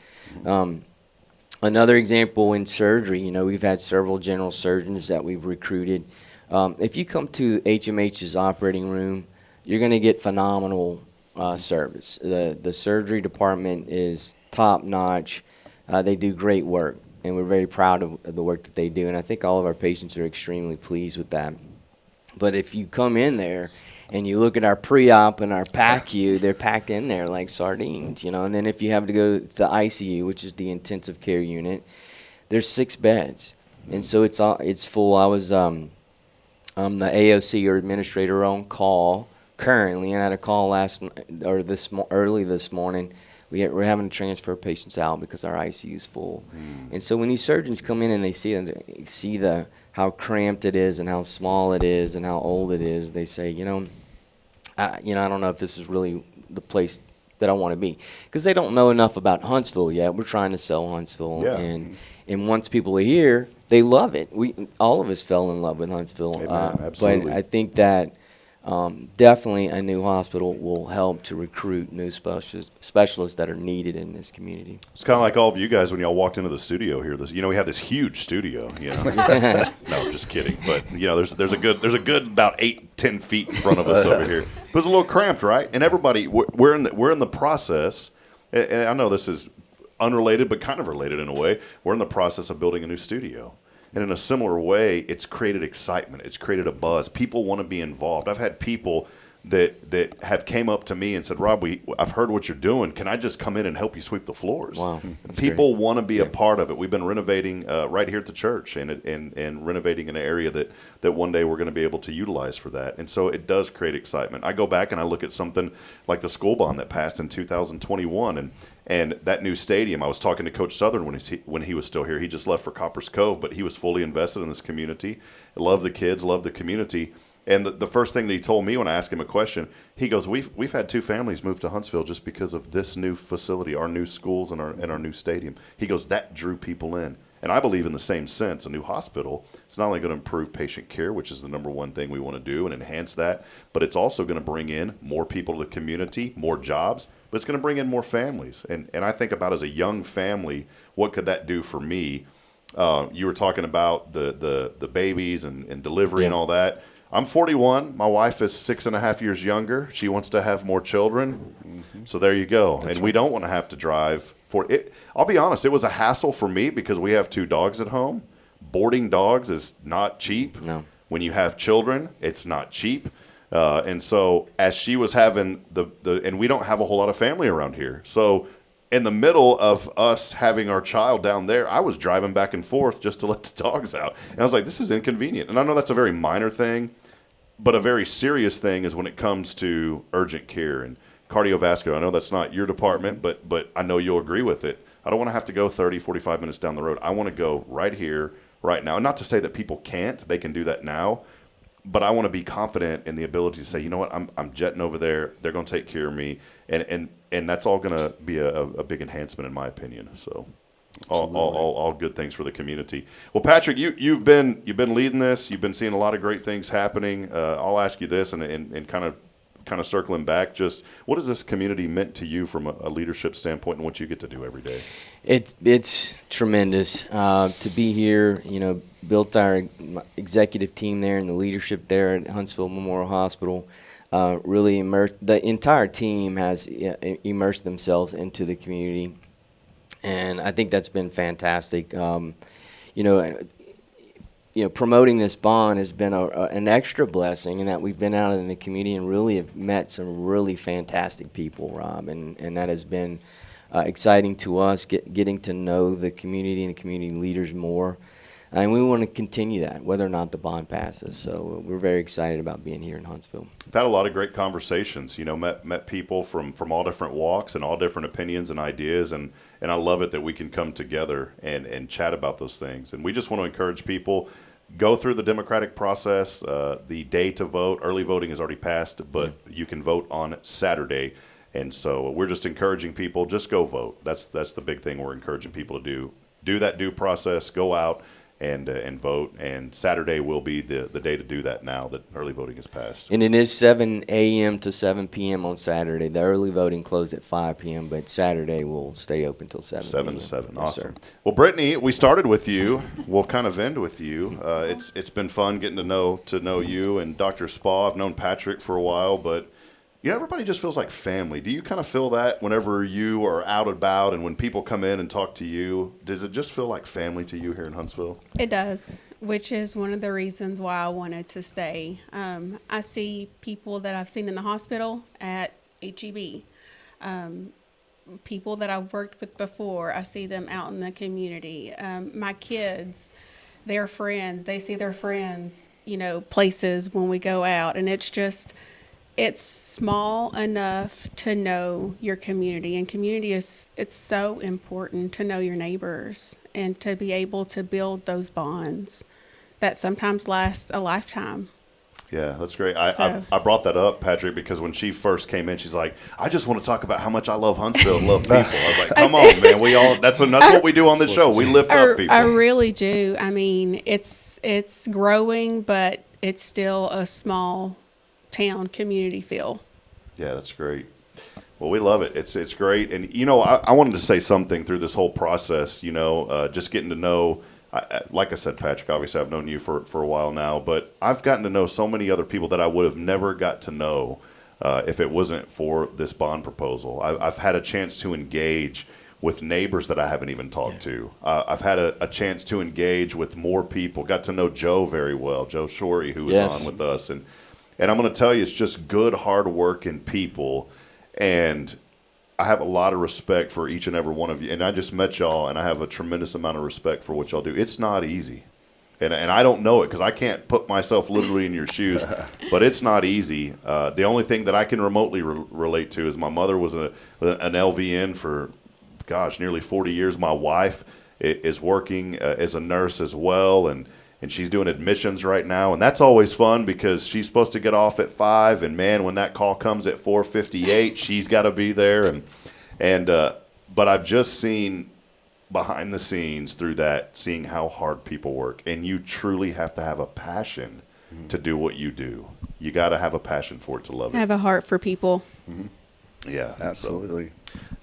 Another example in surgery, we've had several general surgeons that we've recruited. If you come to HMH's operating room, you're going to get phenomenal service. The surgery department is top notch. They do great work, and we're very proud of the work that they do. And I think all of our patients are extremely pleased with that. But if you come in there and you look at our pre-op and our PACU, they're packed in there like sardines, And then if you have to go to the ICU, which is the intensive care unit, there's 6 beds, and so it's full. I'm the AOC or administrator on call currently, and I had a call early this morning. We're having to transfer patients out because our ICU is full. And so when these surgeons come in and they see how cramped it is and how small it is and how old it is, they say, I don't know if this is really the place that I want to be, because they don't know enough about Huntsville yet. We're trying to sell Huntsville, and once people are here, they love it. All of us fell in love with Huntsville. Amen, absolutely. But I think that definitely a new hospital will help to recruit new specialists that are needed in this community. It's kind of like all of you guys when y'all walked into the studio here. We have this huge studio. No, I'm just kidding. But there's a good about 8-10 feet in front of us over here. But it's a little cramped, right? And everybody, we're in the process. And I know this is unrelated, but kind of related in a way. We're in the process of building a new studio. And in a similar way, it's created excitement. It's created a buzz. People want to be involved. I've had people that have came up to me and said, Rob, I've heard what you're doing. Can I just come in and help you sweep the floors? Wow, people want to be a part of it. We've been renovating right here at the church and renovating an area that one day we're going to be able to utilize for that. And so it does create excitement. I go back and I look at something like the school bond that passed in 2021 and that new stadium. I was talking to Coach Southern when he was still here. He just left for Copper's Cove, but he was fully invested in this community. Loved the kids, loved the community. And the first thing that he told me when I asked him a question, he goes, "We've had 2 families move to Huntsville just because of this new facility, our new schools, and our new stadium." He goes, "That drew people in." And I believe in the same sense, a new hospital, it's not only going to improve patient care, which is the number one thing we want to do and enhance that, but it's also going to bring in more people to the community, more jobs, but it's going to bring in more families. And I think about as a young family, what could that do for me? You were talking about the babies and delivery and all that. I'm 41. My wife is 6.5 years younger. She wants to have more children. Mm-hmm. So there you go. That's and we don't want to have to drive for it. I'll be honest, it was a hassle for me because we have 2 dogs at home. Boarding dogs is not cheap. No. When you have children, it's not cheap. And so as she was having and we don't have a whole lot of family around here. So in the middle of us having our child down there, I was driving back and forth just to let the dogs out. And I was like, this is inconvenient. And I know that's a very minor thing, but a very serious thing is when it comes to urgent care and cardiovascular. I know that's not your department, but I know you'll agree with it. I don't want to have to go 30, 45 minutes down the road. I want to go right here, right now. And not to say that people can't. They can do that now. But I want to be confident in the ability to say, you know what, I'm jetting over there. They're going to take care of me. And that's all going to be a big enhancement in my opinion. So all good things for the community. Well, Patrick, you've been leading this. You've been seeing a lot of great things happening. I'll ask you this and kind of circling back, just what has this community meant to you from a leadership standpoint and what you get to do every day? It's tremendous to be here. Built our executive team there and the leadership there at Huntsville Memorial Hospital. Really immersed. The entire team has immersed themselves into the community, and I think that's been fantastic. Promoting this bond has been an extra blessing in that we've been out in the community and really have met some really fantastic people, Rob, and that has been exciting to us, getting to know the community and the community leaders more. And we want to continue that, whether or not the bond passes. So we're very excited about being here in Huntsville. I've had a lot of great conversations, met people from all different walks and all different opinions and ideas. And I love it that we can come together and chat about those things. And we just want to encourage people, go through the democratic process. The day to vote, early voting is already passed, but you can vote on Saturday. And so we're just encouraging people, just go vote. That's the big thing we're encouraging people to do. Do that due process, go out and vote, and Saturday will be the day to do that now that early voting is passed. And it is 7 a.m. to 7 p.m. on Saturday. The early voting closed at 5 p.m., but Saturday will stay open until 7 7 p.m. to 7, yes, awesome. Sir. Well, Brittany, we started with you. We'll kind of end with you. It's been fun getting to know you and Dr. Spa. I've known Patrick for a while, but everybody just feels like family. Do you kind of feel that whenever you are out and about and when people come in and talk to you? Does it just feel like family to you here in Huntsville? It does, which is one of the reasons why I wanted to stay. I see people that I've seen in the hospital at HEB, people that I've worked with before. I see them out in the community. My kids, their friends, they see their friends, places when we go out, and it's small enough to know your community, and community it's so important to know your neighbors and to be able to build those bonds that sometimes last a lifetime. Yeah, that's great. I brought that up, Patrick, because when she first came in, she's like, I just want to talk about how much I love Huntsville and love people. I was like, come on, man. That's what we do on this show. We lift up people. I really do. I mean, it's growing, but it's still a small town community feel. Yeah, that's great. Well, we love it. It's great. And, I wanted to say something through this whole process, just getting to know, like I said, Patrick, obviously I've known you for a while now, but I've gotten to know so many other people that I would have never got to know if it wasn't for this bond proposal. I've had a chance to engage with neighbors that I haven't even talked to. I've had a chance to engage with more people, got to know Joe very well, Joe Shorey, who was on with us, And I'm going to tell you, it's just good, hard-working people. And I have a lot of respect for each and every one of you. And I just met y'all, and I have a tremendous amount of respect for what y'all do. It's not easy. And I don't know it because I can't put myself literally in your shoes. But it's not easy. The only thing that I can remotely relate to is my mother was an LVN for, nearly 40 years. My wife is working as a nurse as well, and she's doing admissions right now. And that's always fun because she's supposed to get off at 5, and man, when that call comes at 4:58, she's got to be there. But I've just seen behind the scenes through that, seeing how hard people work, and you truly have to have a passion to do what you do. You got to have a passion for it to love it. I have a heart for people. Yeah, absolutely.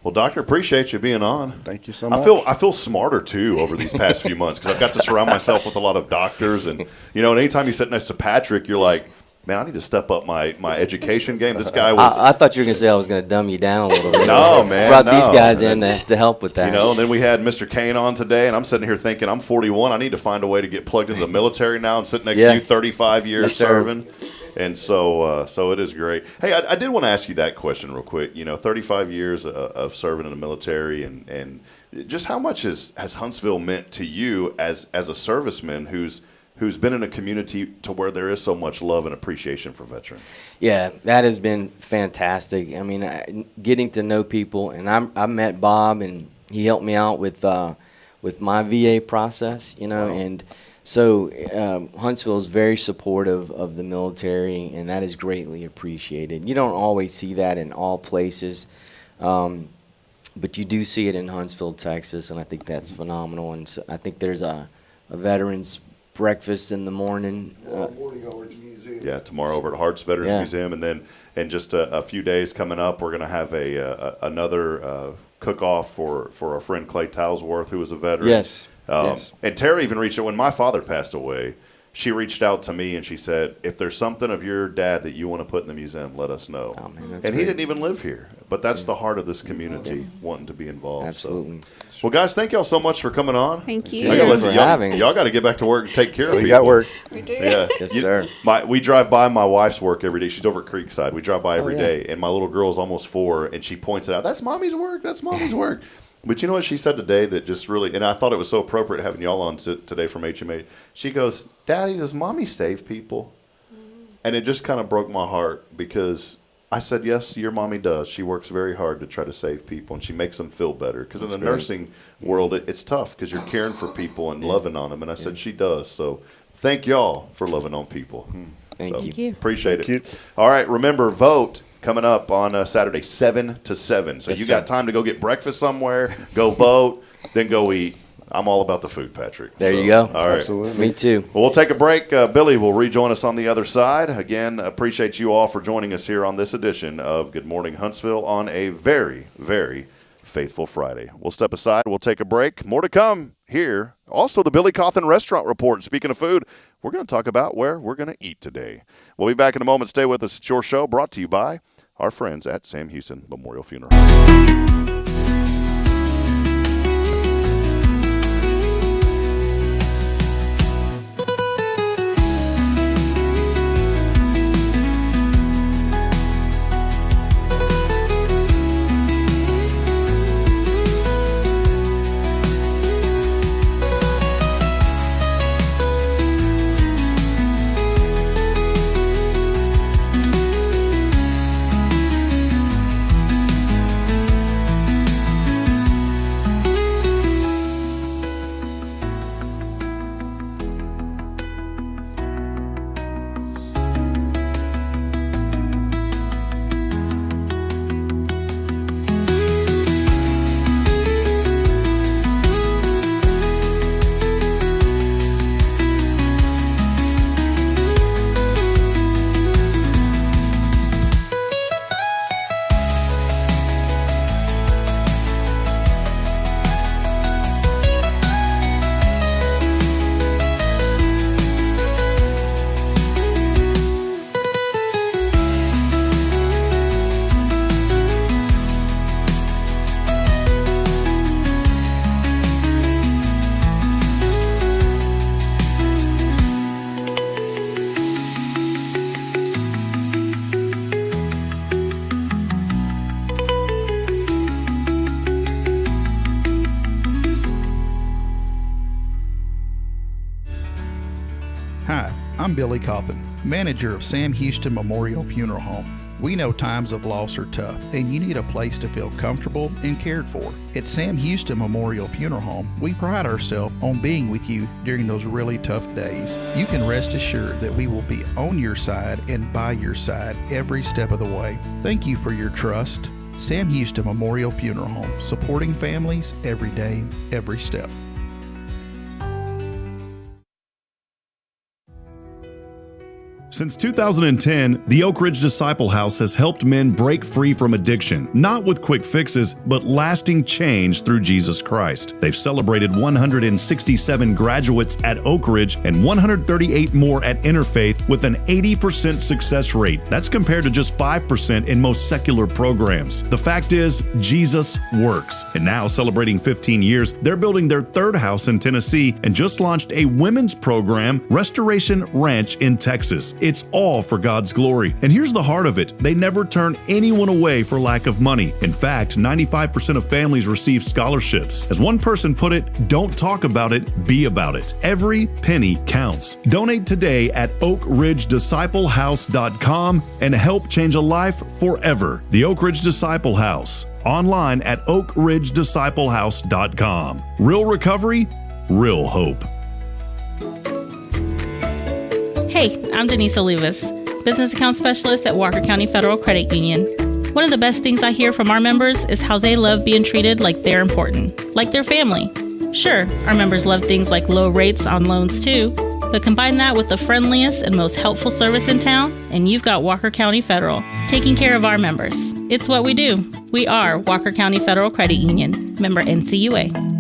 Well, Doctor, appreciate you being on. Thank you so much. I feel smarter too over these past few months because I've got to surround myself with a lot of doctors, and and anytime you sit next to Patrick, you're like, man, I need to step up my education game. This guy was. I thought you were going to say I was going to dumb you down a little bit. No, man. Brought these guys in to help with that. And then we had Mr. Kane on today, and I'm sitting here thinking, I'm 41. I need to find a way to get plugged into the military now and sit next to you 35 years serving. And so it is great. Hey, I did want to ask you that question real quick. 35 years of serving in the military, and just how much has Huntsville meant to you as a serviceman who's been in a community to where there is so much love and appreciation for veterans? Yeah, that has been fantastic. I mean, getting to know people, and I met Bob, and he helped me out with my VA process, Wow. and so Huntsville is very supportive of the military, and that is greatly appreciated. You don't always see that in all places, but you do see it in Huntsville, Texas, and I think that's phenomenal. And so I think there's a veterans breakfast in the morning. Morning over at the museum. Yeah, tomorrow over at Hart's Veterans Museum, and then in just a few days coming up, we're going to have another cook-off for our friend Clay Talsworth, who was a veteran. Yes. Yes. And Terry even reached out when my father passed away. She reached out to me and she said, "If there's something of your dad that you want to put in the museum, let us know." Oh, man, and he didn't even live here, but that's the heart of this community, wanting to be involved. Absolutely. So. Well, guys, thank y'all so much for coming on. Thank you. Y'all got to get back to work and take care of people. We got work. We do. Yeah. Yes, sir. We drive by my wife's work every day. She's over at Creekside. We drive by every day, and my little girl is almost 4, and she points it out. That's Mommy's work. That's Mommy's work. But you know what she said today that just really, and I thought it was so appropriate having y'all on today from HMH. She goes, "Daddy, does Mommy save people?" And it just kind of broke my heart because I said, yes, your mommy does. She works very hard to try to save people, and she makes them feel better. Because in the nursing world, it's tough because you're caring for people and loving on them. And I said, she does. So thank y'all for loving on people. Thank you. Appreciate it. All right, remember, vote. Coming up on Saturday, 7 to 7. So Yes, you sir. got time to go get breakfast somewhere, go vote, then go eat. I'm all about the food, Patrick. There you go. All right. Absolutely. Me too. Well, we'll take a break. Billy will rejoin us on the other side. Again, appreciate you all for joining us here on this edition of Good Morning Huntsville on a very, very faithful Friday. We'll step aside. We'll take a break. More to come here. Also, the Billy Cawthon Restaurant Report. Speaking of food, we're going to talk about where we're going to eat today. We'll be back in a moment. Stay with us. It's your show brought to you by our friends at Sam Houston Memorial Funeral. Billy Cawthon, manager of Sam Houston Memorial Funeral Home. We know times of loss are tough, and you need a place to feel comfortable and cared for. At Sam Houston Memorial Funeral Home, we pride ourselves on being with you during those really tough days. You can rest assured that we will be on your side and by your side every step of the way. Thank you for your trust. Sam Houston Memorial Funeral Home, supporting families every day, every step. Since 2010, the Oak Ridge Disciple House has helped men break free from addiction, not with quick fixes, but lasting change through Jesus Christ. They've celebrated 167 graduates at Oak Ridge and 138 more at Interfaith with an 80% success rate. That's compared to just 5% in most secular programs. The fact is, Jesus works. And now, celebrating 15 years, they're building their third house in Tennessee and just launched a women's program, Restoration Ranch in Texas. It's all for God's glory. And here's the heart of it. They never turn anyone away for lack of money. In fact, 95% of families receive scholarships. As one person put it, don't talk about it, be about it. Every penny counts. Donate today at oakridgedisciplehouse.com and help change a life forever. The Oak Ridge Disciple House. Online at oakridgedisciplehouse.com. Real recovery, real hope. Hey, I'm Denise Olivas, Business Account Specialist at Walker County Federal Credit Union. One of the best things I hear from our members is how they love being treated like they're important, like their family. Sure, our members love things like low rates on loans too, but combine that with the friendliest and most helpful service in town, and you've got Walker County Federal, taking care of our members. It's what we do. We are Walker County Federal Credit Union, member NCUA.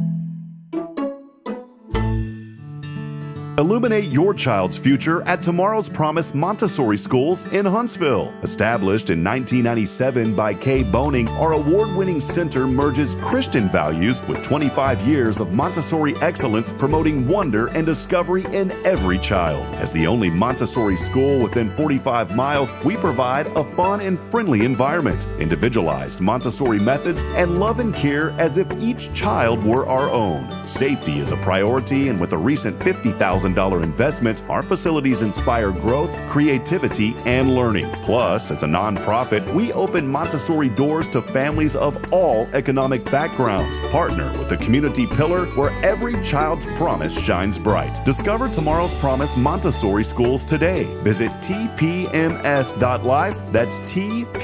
Illuminate your child's future at Tomorrow's Promise Montessori Schools in Huntsville. Established in 1997 by Kay Boning, our award-winning center merges Christian values with 25 years of Montessori excellence, promoting wonder and discovery in every child. As the only Montessori school within 45 miles, we provide a fun and friendly environment, individualized Montessori methods, and love and care as if each child were our own. Safety is a priority, and with a recent $50,000 investment, our facilities inspire growth, creativity, and learning. Plus, as a nonprofit, we open Montessori doors to families of all economic backgrounds. Partner with the community pillar where every child's promise shines bright. Discover Tomorrow's Promise Montessori Schools today. Visit tpms.life. That's tpms.life.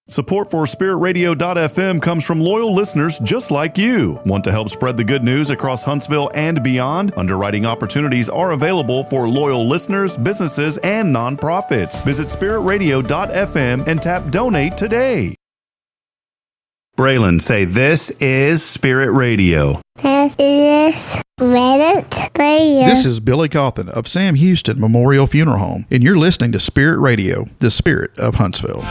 Support for SpiritRadio.fm comes from loyal listeners just like you. Want to help spread the good news across Huntsville and beyond? Underwriting opportunities are available for loyal listeners, businesses, and nonprofits. Visit SpiritRadio.fm and tap Donate today. Braylon, say, this is Spirit Radio. This is Spirit Radio. This is Billy Cawthon of Sam Houston Memorial Funeral Home, and you're listening to Spirit Radio, the spirit of Huntsville.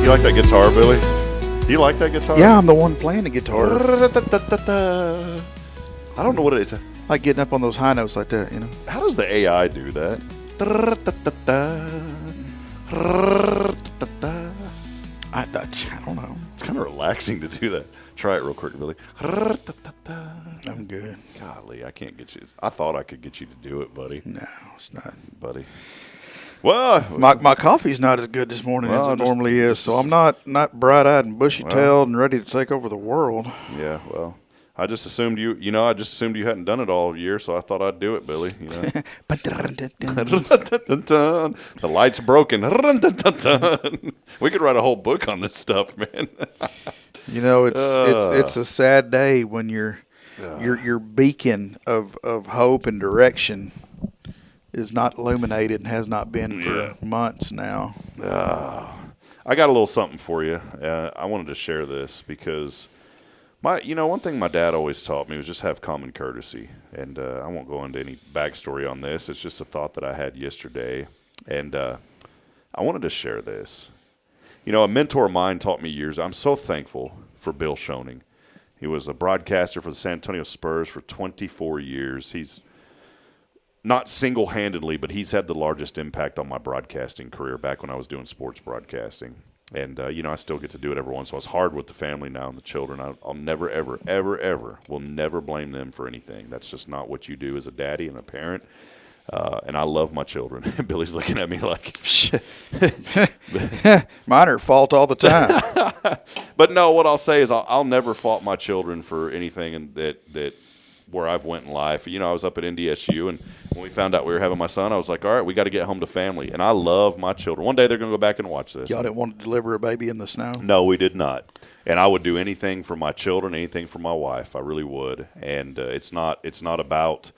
You like that guitar, Billy? Do you like that guitar? Yeah, I'm the one playing the guitar. I don't know what it is. Like getting up on those high notes like that, you know. How does the AI do that? I don't know. It's kind of relaxing to do that. Try it real quick, Billy. I'm good. Golly, I can't get you. I thought I could get you to do it, buddy. No, it's not. Buddy. Well, my coffee's not as good this morning as it normally is, so I'm not bright-eyed and bushy-tailed and ready to take over the world. Yeah, well, I just assumed you hadn't done it all year, so I thought I'd do it, Billy. You know. The light's broken. We could write a whole book on this stuff, man. You know, it's a sad day when your beacon of hope and direction is not illuminated and has not been for months now. I got a little something for you. I wanted to share this because one thing my dad always taught me was just have common courtesy. And I won't go into any backstory on this. It's just a thought that I had yesterday. And I wanted to share this. You know, a mentor of mine taught me years. I'm so thankful for Bill Schoening. He was a broadcaster for the San Antonio Spurs for 24 years. He's not single-handedly, but he's had the largest impact on my broadcasting career back when I was doing sports broadcasting. And, I still get to do it every once in a while. It's hard with the family now and the children. I'll never, ever, ever, ever will never blame them for anything. That's just not what you do as a daddy and a parent. And I love my children. Billy's looking at me like, mine are fault all the time. But no, what I'll say is I'll never fault my children for anything that where I've went in life. You know, I was up at NDSU, and when we found out we were having my son, I was like, all right, we got to get home to family. And I love my children. One day they're going to go back and watch this. Y'all didn't want to deliver a baby in the snow? No, we did not. And I would do anything for my children, anything for my wife. I really would. And it's not about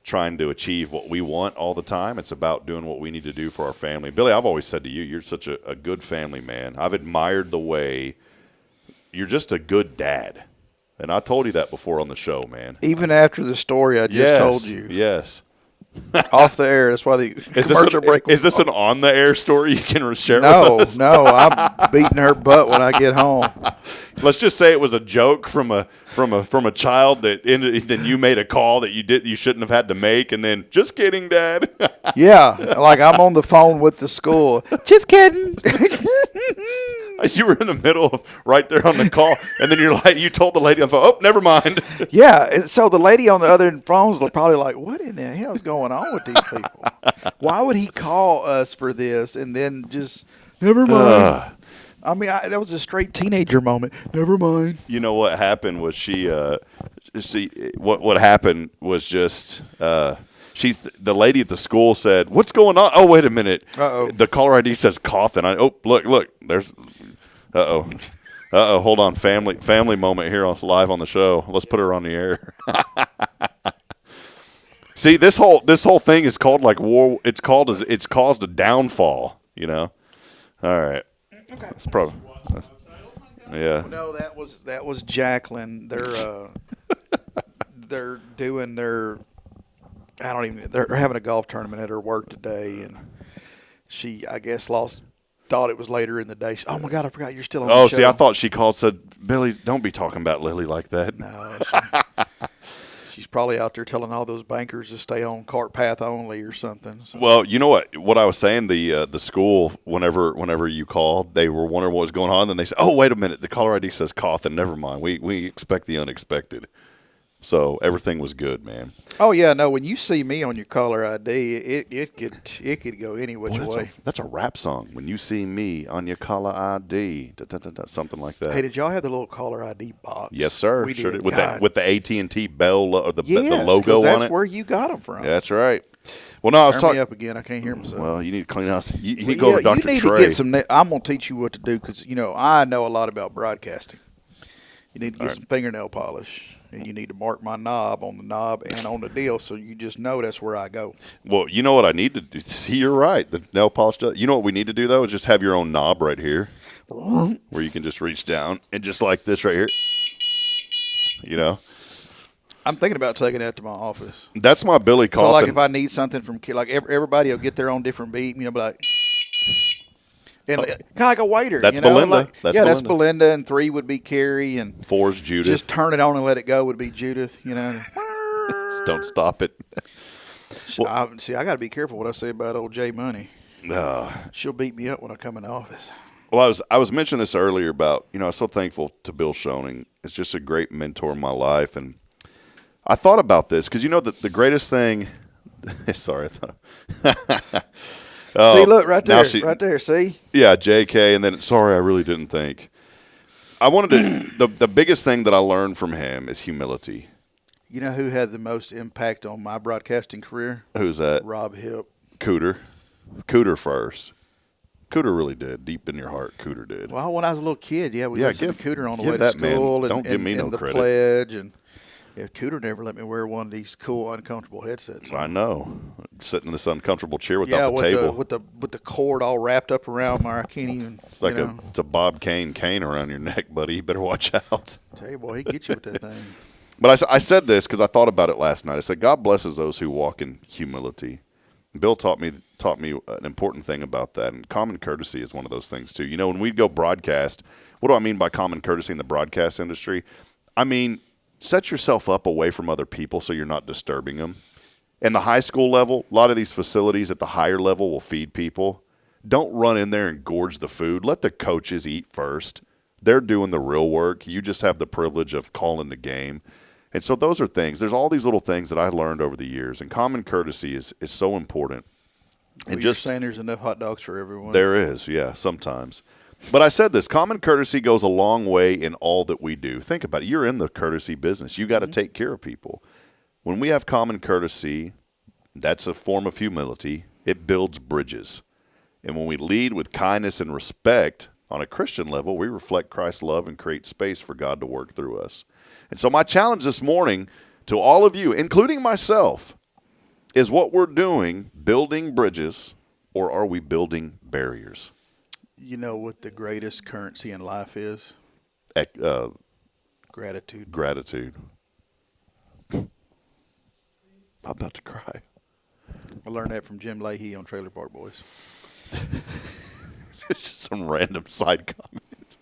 trying to achieve what we want all the time. It's about doing what we need to do for our family. Billy, I've always said to you, you're such a good family man. I've admired the way you're just a good dad. And I told you that before on the show, man. Even after the story I just told you. Yes. Off the air. That's why the commercial break. Is this an on-the-air story you can share with us? No. I'm beating her butt when I get home. Let's just say it was a joke from a child that then you made a call that you shouldn't have had to make, and then just kidding, Dad. Yeah, like I'm on the phone with the school. Just kidding. You were in the middle of right there on the call, and then you told the lady on the phone, oh, never mind. Yeah, so the lady on the other end phones was probably like, what in the hell is going on with these people? Why would he call us for this and then just, never mind. I mean, that was a straight teenager moment. Never mind. You know what happened was what happened was just the lady at the school said, what's going on? Oh, wait a minute. Uh-oh. The caller ID says cough, and look, there's hold on, family moment here live on the show. Let's put her on the air. See, this whole thing is called like war. It's caused a downfall, you know. All right. Okay. That's probably yeah. No, that was Jacqueline. They're doing they're having a golf tournament at her work today, and she, I guess, thought it was later in the day. Oh my God, I forgot you're still on the show. Oh, see, I thought she called, said, Billy, don't be talking about Lily like that. No, she's probably out there telling all those bankers to stay on cart path only or something. So. Well, you know what I was saying, the school, whenever you called, they were wondering what was going on. Then they said, oh, wait a minute, the caller ID says cough, and never mind. We expect the unexpected. So everything was good, man. Oh yeah, no. When you see me on your caller ID, it could go any which way. That's a rap song. When you see me on your caller ID, something like that. Hey, did y'all have the little caller ID box? Yes, sir. We sure did. With the AT&T Bell the logo on it. That's where you got them from. Yeah, that's right. Well, no, I was talking. Turn me up again. I can't hear myself. Well, you need to clean out. You need to go to Dr. You need Trey. to get some. I'm gonna teach you what to do because I know a lot about broadcasting. You need to get some fingernail polish. And you need to mark my knob on the knob and on the deal so you just know that's where I go. Well, you know what I need to do? See, you're right. The nail polish does. You know what we need to do, though, is just have your own knob right here where you can just reach down and just like this right here. You know? I'm thinking about taking that to my office. That's my Billy Coffin. So, like, if I need something from – like, everybody will get their own different beat, be like – and kind of like a waiter. That's Belinda. That's Belinda, and 3 would be Carrie, and 4's Judith. Just turn it on and let it go would be Judith. Don't stop it. I got to be careful what I say about old J Money. She'll beat me up when I come in the office. Well, I was mentioning this earlier about, I'm so thankful to Bill Schoening. It's just a great mentor in my life. And I thought about this because, the greatest thing – sorry. See, look, right there, see? Yeah, JK, and then, sorry, I really didn't think. I wanted to – the biggest thing that I learned from him is humility. You know who had the most impact on my broadcasting career? Who's that? Rob Hipp. Cooter first. Cooter really did. Deep in your heart, Cooter did. Well, when I was a little kid, we listened to Cooter on the way to Man. school Don't give me no the credit. Pledge. And Cooter never let me wear one of these cool, uncomfortable headsets. I know. Sitting in this uncomfortable chair without the table. with the cord all wrapped up around my, I can't even. It's like it's a Bob Kane cane around your neck, buddy. You better watch out. Tell you, boy, he gets you with that thing. But I said this because I thought about it last night. I said, God blesses those who walk in humility. Bill taught me an important thing about that, and common courtesy is one of those things too. When we go broadcast, what do I mean by common courtesy in the broadcast industry? I mean, set yourself up away from other people so you're not disturbing them. In the high school level, a lot of these facilities at the higher level will feed people. Don't run in there and gorge the food. Let the coaches eat first. They're doing the real work. You just have the privilege of calling the game. And so those are things. There's all these little things that I learned over the years, and common courtesy is so important. And you're saying there's enough hot dogs for everyone. There is, yeah, sometimes. But I said this, common courtesy goes a long way in all that we do. Think about it. You're in the courtesy business. You got to take care of people. When we have common courtesy, that's a form of humility. It builds bridges. And when we lead with kindness and respect on a Christian level, we reflect Christ's love and create space for God to work through us. And so my challenge this morning to all of you, including myself, is what we're doing building bridges, or are we building barriers? You know what the greatest currency in life is? Gratitude. Gratitude. I'm about to cry. I learned that from Jim Leahy on Trailer Park Boys. It's just some random side comments.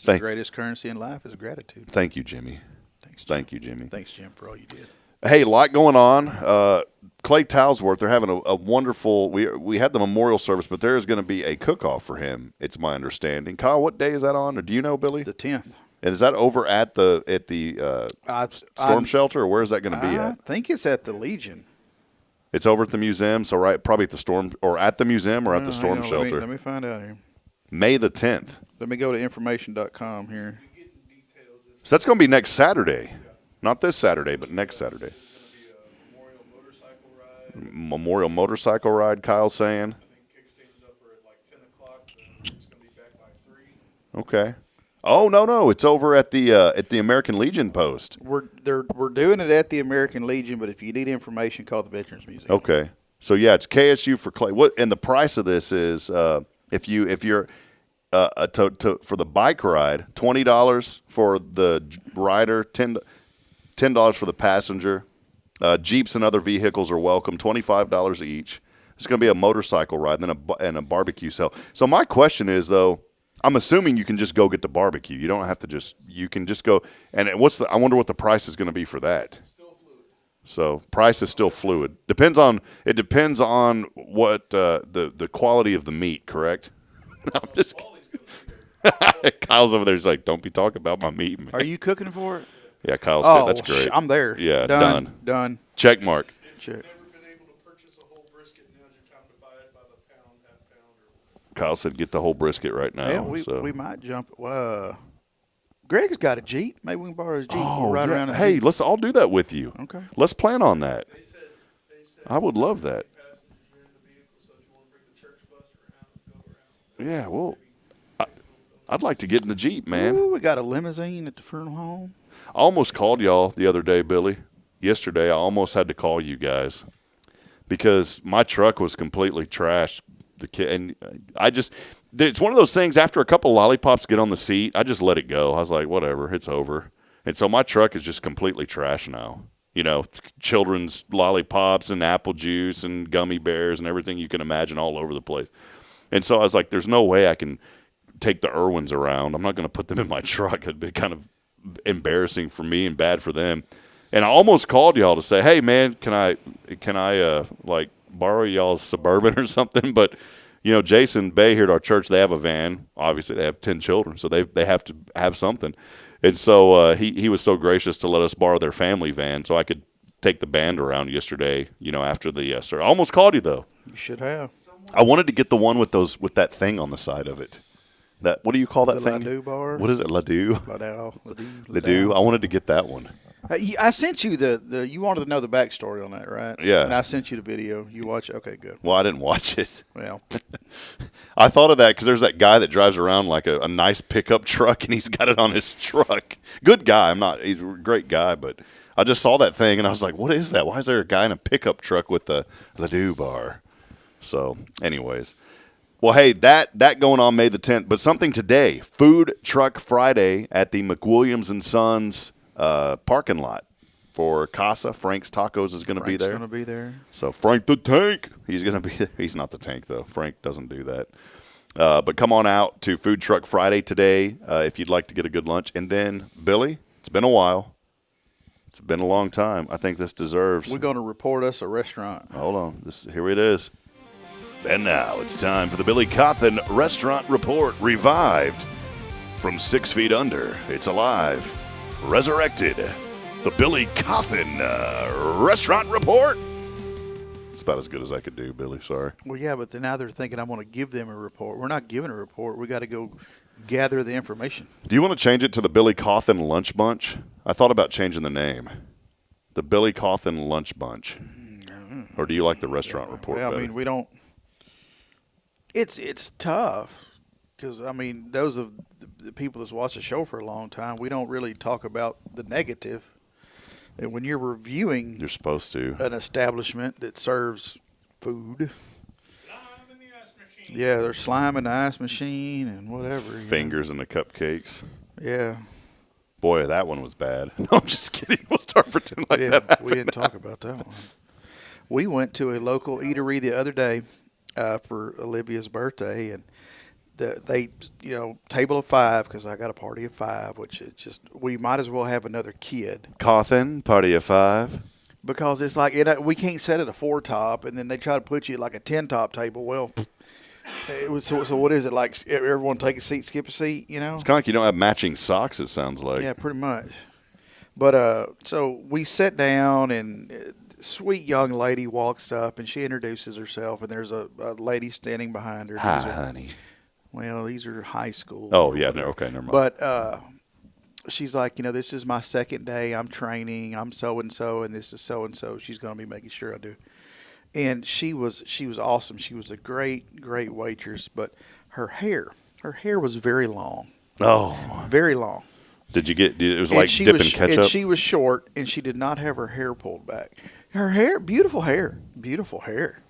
The greatest currency in life is gratitude. Thank you, Jimmy. Thanks, Jim. Thank you, Jimmy. Thanks, Jim, for all you did. Hey, a lot going on. Clay Talsworth, they're having a wonderful – we had the memorial service, but there is going to be a cook-off for him, it's my understanding. Kyle, what day is that on? Or do you know, Billy? The 10th. And is that over at the storm shelter, or where is that going to be at? I think it's at the Legion. It's over at the museum, so probably at the storm – or at the museum or at the storm shelter. Let me find out here. May the 10th. Let me go to information.com here. So that's going to be next Saturday. Not this Saturday, but next Saturday. Memorial motorcycle ride, Kyle's saying. Okay. Oh, no. It's over at the American Legion post. We're doing it at the American Legion, but if you need information, call the Veterans Museum. Okay. So yeah, it's KSU for Clay. And the price of this is if you're for the bike ride, $20 for the rider, $10 for the passenger. Jeeps and other vehicles are welcome, $25 each. It's going to be a motorcycle ride and a barbecue sale. So my question is, though, I'm assuming you can just go get the barbecue. You don't have to you can just go. And I wonder what the price is going to be for that. Still fluid. So price is still fluid. It depends on what the quality of the meat, correct? No, I'm just kidding. Kyle's over there. He's like, don't be talking about my meat, man. Are you cooking for it? Yeah, Kyle's good. That's great. I'm there. Yeah, done. Check mark. Check. Kyle said, "Get the whole brisket right now." Yeah, we might jump. Greg's got a Jeep. Maybe we can borrow his Jeep. Oh, ride around. Hey, I'll do that with you. Okay. Let's plan on that. They said I would love that. Yeah, well, I'd like to get in the Jeep, man. Ooh, we got a limousine at the funeral home. I almost called y'all the other day, Billy. Yesterday, I almost had to call you guys because my truck was completely trashed. And it's one of those things, after a couple of lollipops get on the seat, I just let it go. I was like, whatever, it's over. And so my truck is just completely trashed now. Children's lollipops and apple juice and gummy bears and everything you can imagine all over the place. And so I was like, there's no way I can take the Irwins around. I'm not going to put them in my truck. It'd be kind of embarrassing for me and bad for them. And I almost called y'all to say, hey, man, can I borrow y'all's Suburban or something? But Jason Bay here at our church, they have a van. Obviously, they have 10 children, so they have to have something. And so he was so gracious to let us borrow their family van so I could take the band around yesterday, after the service. I almost called you, though. You should have. I wanted to get the one with that thing on the side of it. What do you call that the thing? Ladue bar? What is it? Ladue? Ladue. I wanted to get that one. I sent you you wanted to know the backstory on that, right? Yeah. And I sent you the video. You watch it? Okay, good. Well, I didn't watch it. Well. I thought of that because there's that guy that drives around like a nice pickup truck, and he's got it on his truck. Good guy. He's a great guy, but I just saw that thing, and I was like, what is that? Why is there a guy in a pickup truck with the Ladue bar? So, anyways. Well, hey, that going on May the 10th, but something today, Food Truck Friday at the McWilliams & Sons parking lot for Casa. Frank's Tacos is going to be there. Frank's going to be there. So Frank the Tank, he's going to be. He's not the tank though. Frank doesn't do that. But come on out to Food Truck Friday today if you'd like to get a good lunch. And then Billy, it's been a while. It's been a long time. I think this deserves. We're going to report us a restaurant. Hold on. Here it is. And now it's time for the Billy Cawthon Restaurant Report, revived from 6 feet under. It's alive, resurrected. The Billy Cawthon Restaurant Report. It's about as good as I could do, Billy. Sorry. Well, yeah, but then now they're thinking I'm going to give them a report. We're not giving a report. We got to go gather the information. Do you want to change it to the Billy Cawthon Lunch Bunch? I thought about changing the name. The Billy Cawthon Lunch Bunch. Or do you like the restaurant report well, better? I mean, we don't. It's tough because, I mean, those of the people that's watched the show for a long time, we don't really talk about the negative. And when you're reviewing you're supposed to an establishment that serves food. Yeah, there's slime in the ice machine and whatever. Fingers in the cupcakes. Yeah. Boy, that one was bad. No, I'm just kidding. We'll start pretending like that. We didn't talk about that one. We went to a local eatery the other day for Olivia's birthday, and they table of 5 because I got a party of 5, which is just we might as well have another kid. Cawthon, party of 5. Because it's like we can't set it a 4 top, and then they try to put you at like a 10 top table. Well, it was so what is it like? Everyone take a seat, skip a seat, It's kind of like you don't have matching socks. It sounds like. Yeah, pretty much. But so we sat down, and sweet young lady walks up, and she introduces herself, and there's a lady standing behind her. Hi, honey. Well, these are high school. Oh, yeah. No, okay, never mind. But she's like, this is my second day. I'm training. I'm so-and-so, and this is so-and-so. She's going to be making sure I do. And she was awesome. She was a great, great waitress, but her hair was very long. Oh. Very long. Did you get, it was like dipping ketchup? And she was short, and she did not have her hair pulled back. Her hair, beautiful hair. Beautiful hair.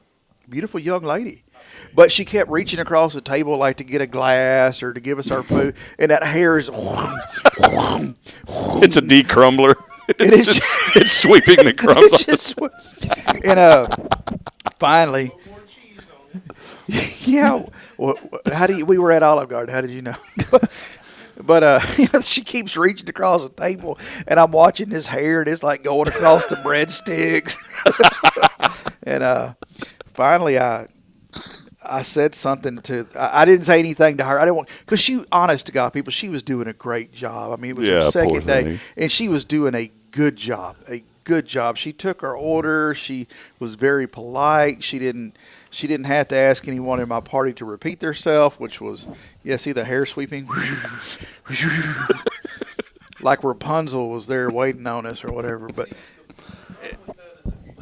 Beautiful young lady. But she kept reaching across the table like to get a glass or to give us our food, and that hair is. It's a decrumbler. It's sweeping the crumbs off. And finally, yeah. Well, we were at Olive Garden. How did you know? But she keeps reaching across the table, and I'm watching this hair, and it's like going across the breadsticks. And finally, I said something I didn't say anything to her. I didn't want, because she, honest to God, people, she was doing a great job. I mean, it was her second day, and she was doing a good job. She took our order. She was very polite. She didn't have to ask anyone in my party to repeat themselves, which was, see the hair sweeping? Like Rapunzel was there waiting on us or whatever. But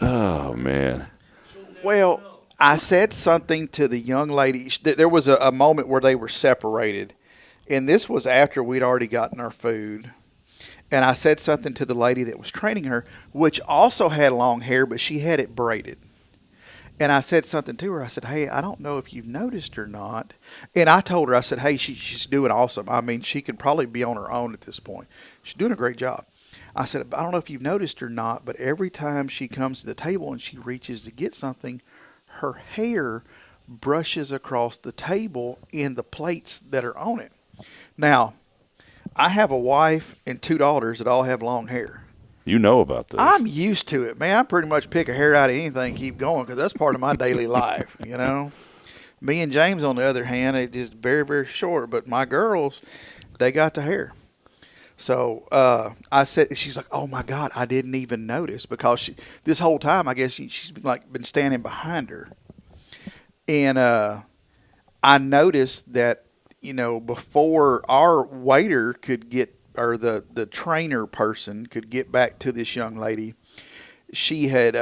oh, man. Well, I said something to the young lady. There was a moment where they were separated, and this was after we'd already gotten our food. And I said something to the lady that was training her, which also had long hair, but she had it braided. And I said something to her. I said, hey, I don't know if you've noticed or not. And I told her, I said, hey, she's doing awesome. I mean, she could probably be on her own at this point. She's doing a great job. I said, I don't know if you've noticed or not, but every time she comes to the table and she reaches to get something, her hair brushes across the table in the plates that are on it. Now, I have a wife and 2 daughters that all have long hair. You know about this. I'm used to it, man. I pretty much pick a hair out of anything and keep going because that's part of my daily life, Me and James, on the other hand, it just very, very short. But my girls, they got the hair. So I said, she's like, oh my God, I didn't even notice, because this whole time, I guess she's been standing behind her. And I noticed that, before our waiter could get, or the trainer person could get back to this young lady, she had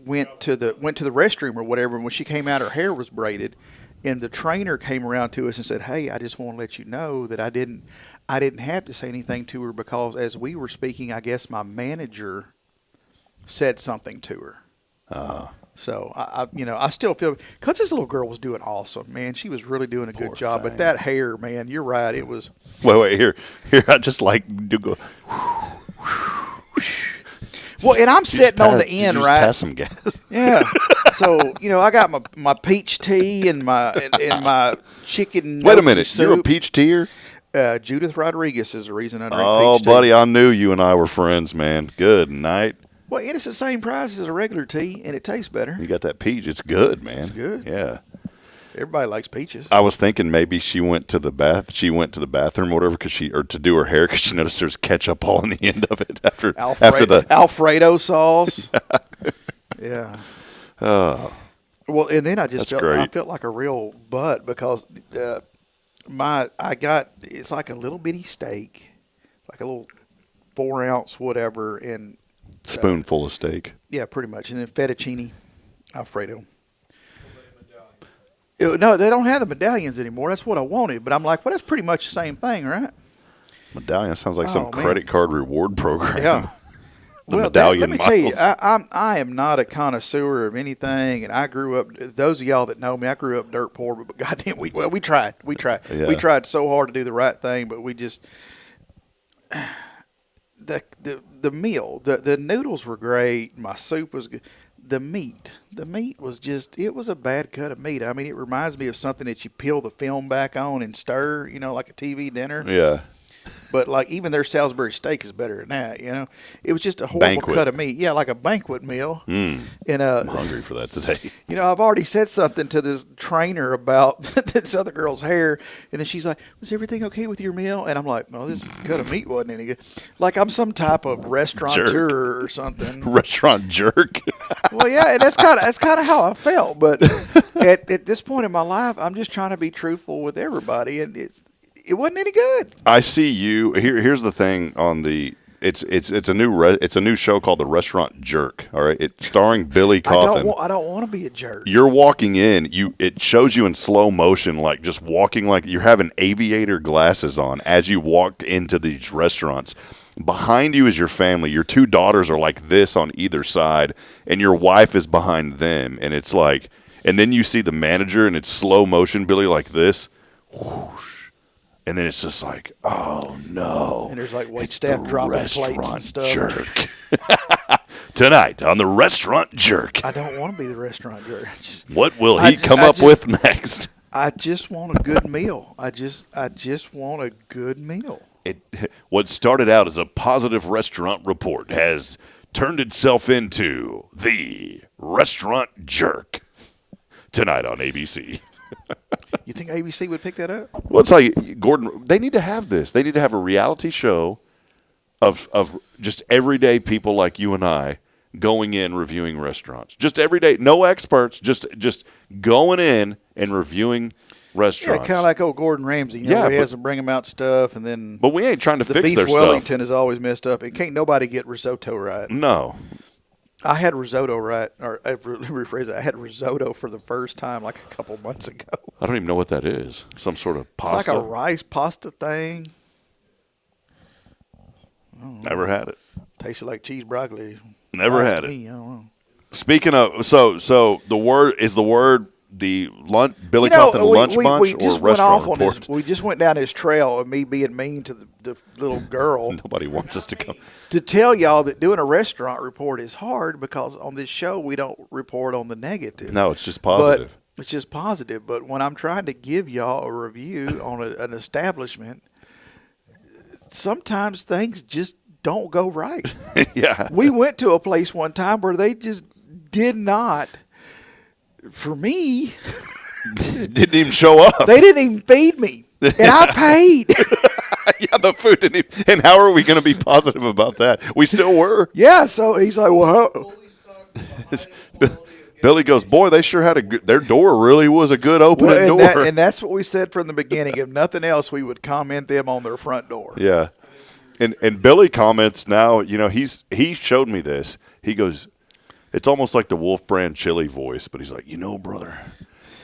went to the restroom or whatever, and when she came out, her hair was braided, and the trainer came around to us and said, hey, I just want to let you know that I didn't have to say anything to her, because as we were speaking, I guess my manager said something to her. So I still feel, because this little girl was doing awesome, man. She was really doing a good job. But that hair, man, you're right. It was. Wait, here. I just like to go. Well, and I'm sitting on the end, right? Pass some gas. Yeah. So I got my peach tea and my chicken. Wait a minute, soup. you're a peach teer? Judith Rodriguez is the reason I drink peach tea. Oh, buddy, I knew you and I were friends, man. Good night. Well, and it's the same price as a regular tea, and it tastes better. You got that peach. It's good, man. It's good. Yeah. Everybody likes peaches. I was thinking maybe she went to the bathroom or whatever, or to do her hair, because she noticed there's ketchup all on the end of it after the Alfredo sauce. Yeah. Well, and then I just felt like a real butt, because it's like a little bitty steak, like a little 4-ounce whatever, and spoonful of steak. Yeah, pretty much, and then fettuccine Alfredo. No, they don't have the medallions anymore. That's what I wanted, but I'm like, well, that's pretty much the same thing, right? Medallion sounds like some credit card reward program. Yeah. Medallion. Let me tell you, I am not a connoisseur of anything, and I grew up. Those of y'all that know me, I grew up dirt poor, but goddamn, we tried. Yeah. We tried so hard to do the right thing, but we just the meal, the noodles were great. My soup was good. The meat was it was a bad cut of meat. I mean, it reminds me of something that you peel the film back on and stir, like a TV dinner. Yeah. But like even their Salisbury steak is better than that, It was just a horrible cut of meat. Yeah, like a banquet meal. And I'm hungry for that today. I've already said something to this trainer about this other girl's hair, and then she's like, "Was everything okay with your meal?" And I'm like, "No, this cut of meat wasn't any good." Like I'm some type of restaurateur or something. Restaurant jerk. Well, yeah, and that's kind of how I felt. But at this point in my life, I'm just trying to be truthful with everybody, and it wasn't any good. I see you. Here's the thing on the. It's a new show called The Restaurant Jerk. All right, it's starring Billy Coffin. I don't want to be a jerk. You're walking in. It shows you in slow motion, like just walking like you're having aviator glasses on as you walk into these restaurants. Behind you is your family. Your 2 daughters are like this on either side, and your wife is behind them. And it's like, and then you see the manager, and it's slow motion, Billy, like this. Whoosh. And then it's just like, oh no! And there's like wait staff dropping plates and stuff. Jerk. Tonight on the Restaurant Jerk. I don't want to be the restaurant jerk. What will he come up with next? I just want a good meal. I just want a good meal. What started out as a positive restaurant report has turned itself into the Restaurant Jerk. Tonight on ABC. You think ABC would pick that up? Well, it's like, Gordon, they need to have this. They need to have a reality show of just everyday people like you and I going in reviewing restaurants. Just everyday, no experts, just going in and reviewing restaurants. Yeah, kind of like old Gordon Ramsay. He has to bring them out stuff, and then. But we ain't trying to fix their stuff. The beef Wellington is always messed up, and can't nobody get risotto right. No. I had risotto right, or rephrase it. I had risotto for the first time like a couple months ago. I don't even know what that is. Some sort of pasta. It's like a rice pasta thing. Never had it. Tasted like cheese broccoli. Never had it. I don't know. Speaking of, so the word the lunch, Billy Coffin lunch bunch or restaurant report? We just went down this trail of me being mean to the little girl. Nobody wants us to come. To tell y'all that doing a restaurant report is hard because on this show we don't report on the negative. No, it's just positive. It's just positive. But when I'm trying to give y'all a review on an establishment, sometimes things just don't go right. Yeah. We went to a place one time where they just did not. For me, Didn't even show up. They didn't even feed me, and I paid. Yeah, the food didn't even, and how are we going to be positive about that? We still were. Yeah, so he's like, well, Billy goes, boy, they sure had a good, their door really was a good opening door. And that's what we said from the beginning. If nothing else, we would comment them on their front door. Yeah. And Billy comments now, he showed me this. He goes, it's almost like the Wolf Brand chili voice, but he's like, brother,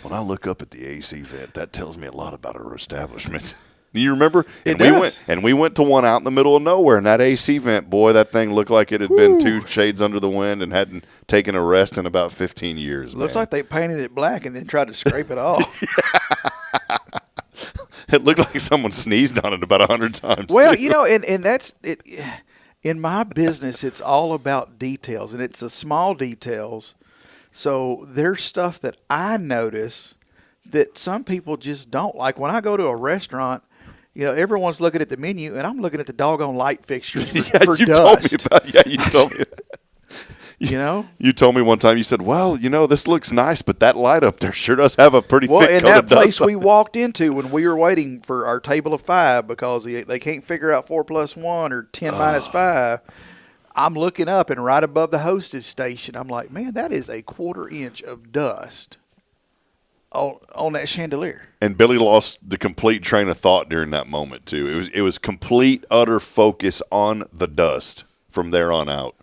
when I look up at the AC vent, that tells me a lot about our establishment. You remember? We went to one out in the middle of nowhere, and that AC vent, boy, that thing looked like it had been 2 shades under the wind and hadn't taken a rest in about 15 years. Looks like they painted it black and then tried to scrape it off. It looked like someone sneezed on it about 100 times. Well, too. and that's it. In my business, it's all about details, and it's the small details. So there's stuff that I notice that some people just don't. Like when I go to a restaurant, everyone's looking at the menu, and I'm looking at the doggone light fixtures for you dust. You told me that. You told me one time, you said, well, this looks nice, but that light up there sure does have a pretty thick in coat that of dust. place we walked into when we were waiting for our table of 5 because they can't figure out 4 + 1 or 10 - 5, I'm looking up, and right above the hostess station, I'm like, man, that is a 1/4 inch of dust on that chandelier. And Billy lost the complete train of thought during that moment, too. It was complete, utter focus on the dust from there on out.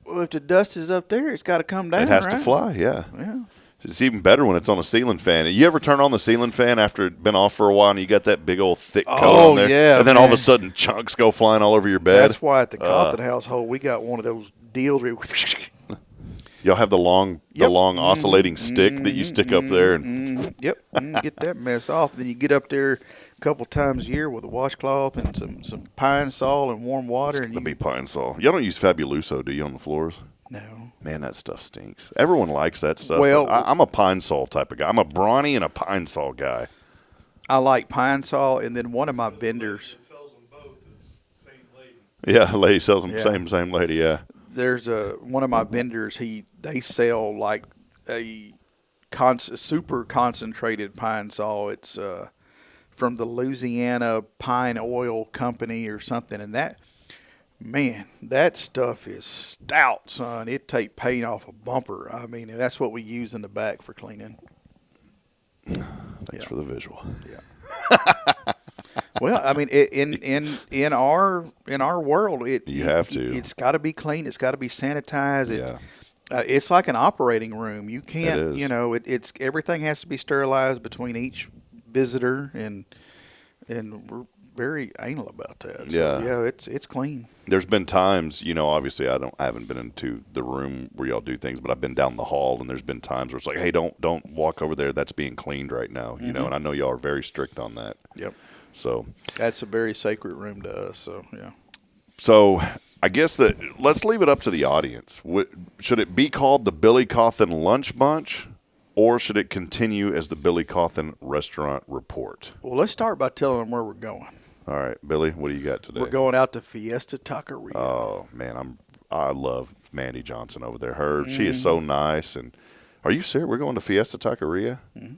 Well, if the dust is up there, it's got to come down. It has to right? fly, yeah. Yeah. It's even better when it's on a ceiling fan. You ever turn on the ceiling fan after it's been off for a while and you got that big old thick coat on there? Yeah, and then all of a sudden chunks go flying all over your bed? That's why at the Cawthon household we got one of those deals where y'all have the long oscillating stick that you stick up there. And get that mess off. Then you get up there a couple times a year with a washcloth and some Pine Sol and warm water. It's be Pine Sol. Y'all don't use Fabuloso, do you, on the floors? No. Man, that stuff stinks. Everyone likes that stuff. Well, I'm a Pine Sol type of guy. I'm a Brawny and a Pine Sol guy. I like Pine Sol, and then one of my vendors. Yeah, lady sells them. Same lady. Yeah. There's one of my vendors. They sell like a super concentrated Pine Sol. It's from the Louisiana Pine Oil Company or something, and that stuff is stout, son. It take paint off a bumper. I mean, that's what we use in the back for cleaning. Thanks for the visual. Yeah. Well, I mean, in our world, you have to. It's got to be clean. It's got to be sanitized. It's like an operating room. You can't, it's everything has to be sterilized between each visitor, and we're very anal about that. So, it's clean. There's been times, obviously I haven't been into the room where y'all do things, but I've been down the hall, and there's been times where it's like, hey, don't walk over there. That's being cleaned right now, and I know y'all are very strict on that. Yep. So that's a very sacred room to us. So yeah. So I guess let's leave it up to the audience. Should it be called the Billy Cawthon Lunch Bunch, or should it continue as the Billy Cawthon Restaurant Report? Well, let's start by telling them where we're going. All right, Billy, what do you got today? We're going out to Fiesta Taqueria. Oh man, I love Mandy Johnson over there. She is so nice. And are you serious? We're going to Fiesta Taqueria? Mm-hmm.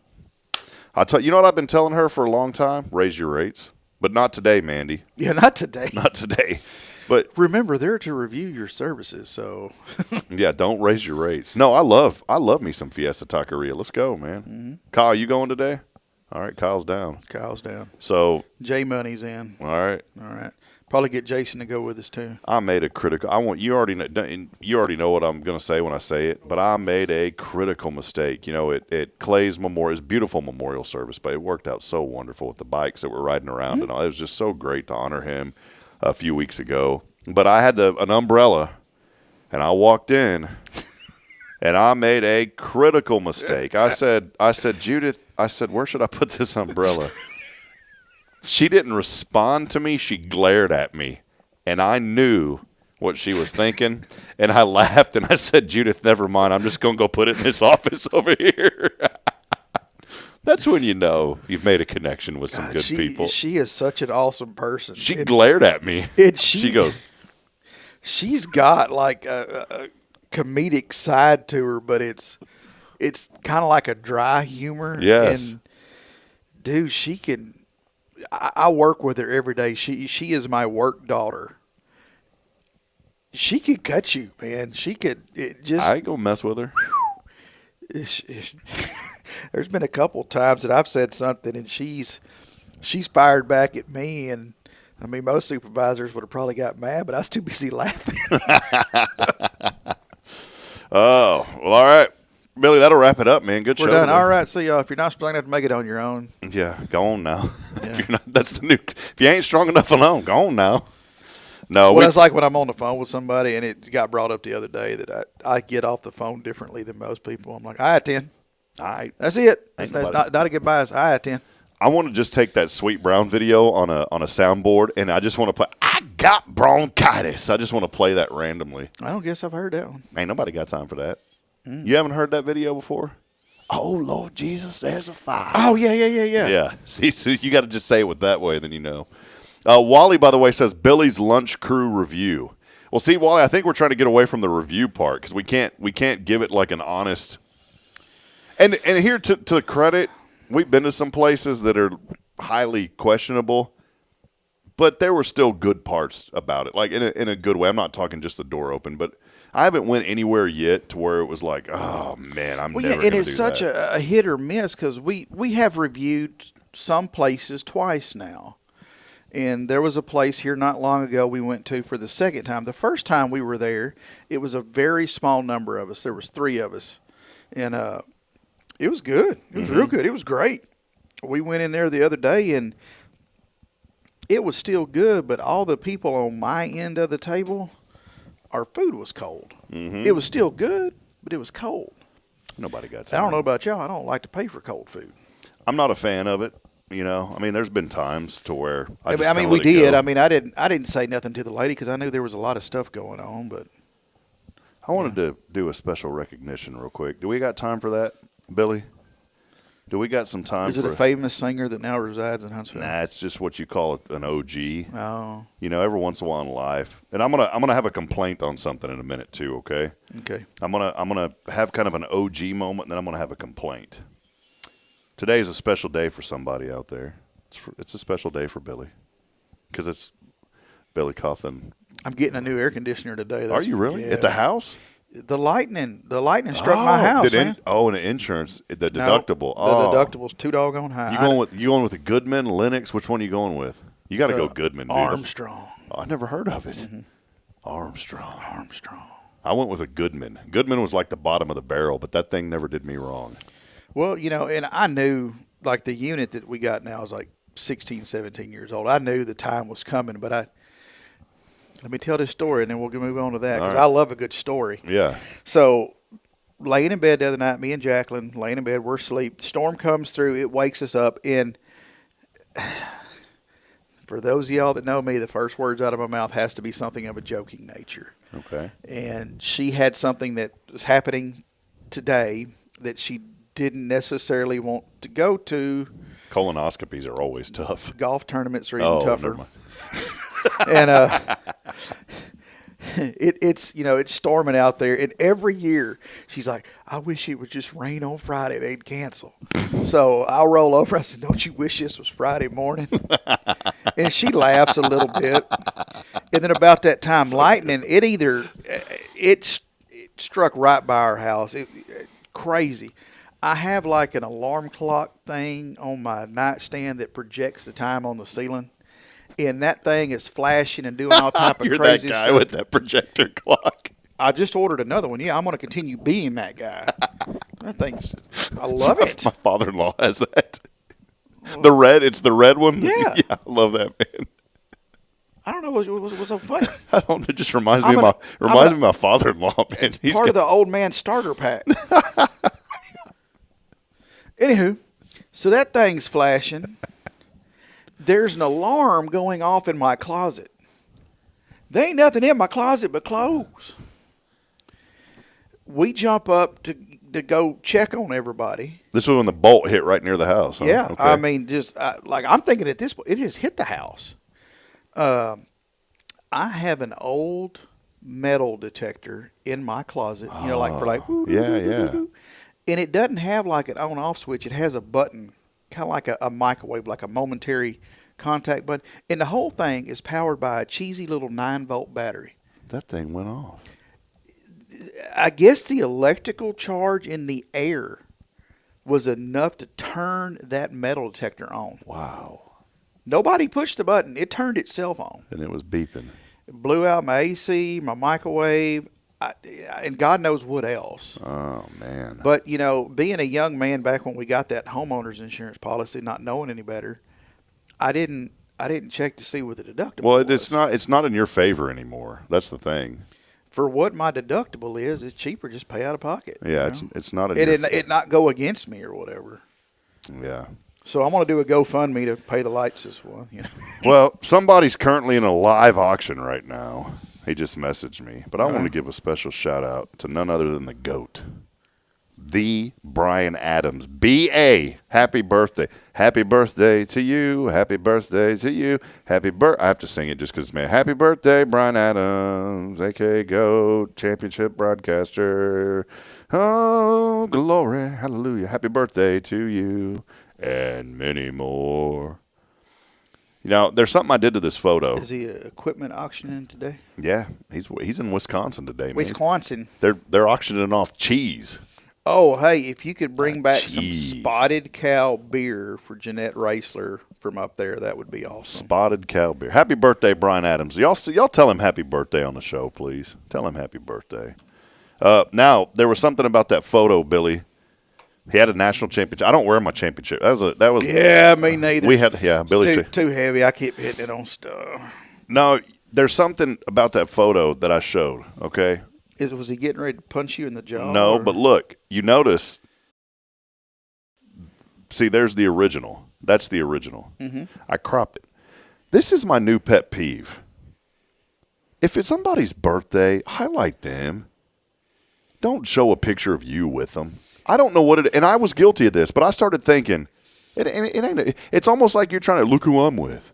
You know what I've been telling her for a long time? Raise your rates. But not today, Mandy. Yeah, not today. Not today. But remember, they're to review your services, so yeah, don't raise your rates. No, I love me some Fiesta Taqueria. Let's go, man. Mm-hmm. Kyle, you going today? All right, Kyle's down. So J Money's in. All right. Probably get Jason to go with us too. I made a critical. You already know what I'm going to say when I say it, but I made a critical mistake. At Clay's memorial, it's beautiful memorial service, but it worked out so wonderful with the bikes that were riding around and all. It was just so great to honor him a few weeks ago. But I had an umbrella, and I walked in, and I made a critical mistake. I said, Judith, where should I put this umbrella? She didn't respond to me. She glared at me, and I knew what she was thinking, and I laughed, and I said, Judith, never mind. I'm just going to go put it in this office over here. That's when you know you've made a connection with some good people. She is such an awesome person. She glared at me. She goes. She's got like a comedic side to her, but it's it's kind of like a dry humor. Yes. And dude, she can. I work with her every day. She is my work daughter. She could cut you, man. She could. I ain't gonna mess with her. There's been a couple times that I've said something and she's fired back at me, and I mean most supervisors would have probably got mad, but I was too busy laughing. Oh, well, all right. Billy, that'll wrap it up, man. Good show. We're done. Today. All right. See y'all. If you're not strong enough to make it on your own. Yeah, go on now. If you're not, that's the new. If you ain't strong enough alone, go on now. No, Well, it's like when I'm on the phone with somebody, and it got brought up the other day that I get off the phone differently than most people. I'm like, I attend. All right. That's it. That's not a goodbye. It's I attend. I want to just take that Sweet Brown video on a soundboard, and I just want to play. I got bronchitis. I just want to play that randomly. I don't guess I've heard that one. Ain't nobody got time for that. You haven't heard that video before? Oh, Lord Jesus, there's a fire. Oh, yeah. Yeah. See, so you got to just say it with that way, then you know. Wally, by the way, says Billy's Lunch Crew review. Well, see, Wally, I think we're trying to get away from the review part because we can't give it like an honest. And here to credit, we've been to some places that are highly questionable, but there were still good parts about it, like in a good way. I'm not talking just the door open, but I haven't went anywhere yet to where it was like, oh man, I'm never going to do that. And it's such a hit or miss because we have reviewed some places twice now. And there was a place here not long ago we went to for the second time. The first time we were there, it was a very small number of us. There was 3 of us. And it was good. It was real good. It was great. We went in there the other day, and it was still good, but all the people on my end of the table, our food was cold. It was still good, but it was cold. Nobody got time. I don't know about y'all. I don't like to pay for cold food. I'm not a fan of it. You know, I mean, there's been times to where I mean, we did. I mean, I didn't say nothing to the lady because I knew there was a lot of stuff going on. But I wanted to do a special recognition real quick. Do we got time for that, Billy? Do we got some time? Is it a famous singer that now resides in Huntsville? Nah, it's just what you call an OG. Oh, you know, every once in a while in life, and I'm gonna have a complaint on something in a minute too. Okay. Okay. I'm gonna have kind of an OG moment, and then I'm gonna have a complaint. Today is a special day for somebody out there. It's a special day for Billy because it's Billy Coffin. I'm getting a new air conditioner today. Are you really? At the house? The lightning struck my house, man. And the insurance, the deductible. The deductible's too doggone high. You going with the Goodman, Lennox? Which one are you going with? You got to go Goodman, dude. Armstrong. I never heard of it. Armstrong. I went with a Goodman. Goodman was like the bottom of the barrel, but that thing never did me wrong. Well, you know, and I knew, like, the unit that we got now is like 16, 17 years old. I knew the time was coming, but let me tell this story, and then we'll move on to that, because I love a good story. Yeah. So, laying in bed the other night, me and Jacqueline, laying in bed, we're asleep. The storm comes through. It wakes us up, and for those of y'all that know me, the first words out of my mouth has to be something of a joking nature. Okay. And she had something that was happening today that she didn't necessarily want to go to. Colonoscopies are always tough. Golf tournaments are even tougher. And it's storming out there, and every year she's like, I wish it would just rain on Friday. They'd cancel. So I'll roll over. I said, don't you wish this was Friday morning? And she laughs a little bit. And then about that time, lightning, it struck right by our house. Crazy. I have like an alarm clock thing on my nightstand that projects the time on the ceiling. And that thing is flashing and doing all type of You're crazy that guy stuff. with that projector clock. I just ordered another one. Yeah, I'm going to continue being that guy. That thing's, I love it. My father-in-law has that. It's the red one? Yeah. Yeah, I love that, man. I don't know what's so funny. I don't know. It just reminds me of my father-in-law, man. It's part of the old man starter pack. Anywho, so that thing's flashing. There's an alarm going off in my closet. There ain't nothing in my closet but clothes. We jump up to go check on everybody. This was when the bolt hit right near the house. Huh? Yeah, Okay. I mean, I'm thinking at this point, it has hit the house. I have an old metal detector in my closet, for like, yeah. And it doesn't have like an on-off switch. It has a button, kind of like a microwave, like a momentary contact button. And the whole thing is powered by a cheesy little 9-volt battery. That thing went off. I guess the electrical charge in the air was enough to turn that metal detector on. Wow. Nobody pushed the button. It turned itself on. And it was beeping. It blew out my AC, my microwave, and God knows what else. Oh, man. But, you know, being a young man back when we got that homeowner's insurance policy, not knowing any better, I didn't check to see what the deductible was. Well, it's not in your favor anymore. That's the thing. For what my deductible is, it's cheaper just pay out of pocket. Yeah, it's not in it not go against me or whatever. Yeah. So I'm going to do a GoFundMe to pay the lights this one. You know? Well, somebody's currently in a live auction right now. He just messaged me. But I want to give a special shout out to none other than the GOAT, the Brian Adams. B.A. Happy birthday. Happy birthday to you. Happy birthday to you. I have to sing it just because, man. Happy birthday, Brian Adams, a.k.a. GOAT, championship broadcaster. Oh, glory. Hallelujah. Happy birthday to you. And many more. You know, there's something I did to this photo. Is he equipment auctioning today? Yeah, he's in Wisconsin today. Man. Wisconsin. They're auctioning off cheese. Oh, hey, if you could bring back some Spotted Cow beer for Jeanette Raisler from up there, that would be awesome. Spotted Cow beer. Happy birthday, Brian Adams. Y'all tell him happy birthday on the show, please. Tell him happy birthday. Now, there was something about that photo, Billy. He had a national championship. I don't wear my championship. That was. Yeah, me neither. We had Billy it's too heavy. I keep hitting it on stuff. No, there's something about that photo that I showed. Okay. Was he getting ready to punch you in the jaw? No, but look, you notice. See, there's the original. That's the original. Mm-hmm. I cropped it. This is my new pet peeve. If it's somebody's birthday, highlight them. Don't show a picture of you with them. I don't know what it, and I was guilty of this, but I started thinking, it ain't. It's almost like you're trying to look who I'm with.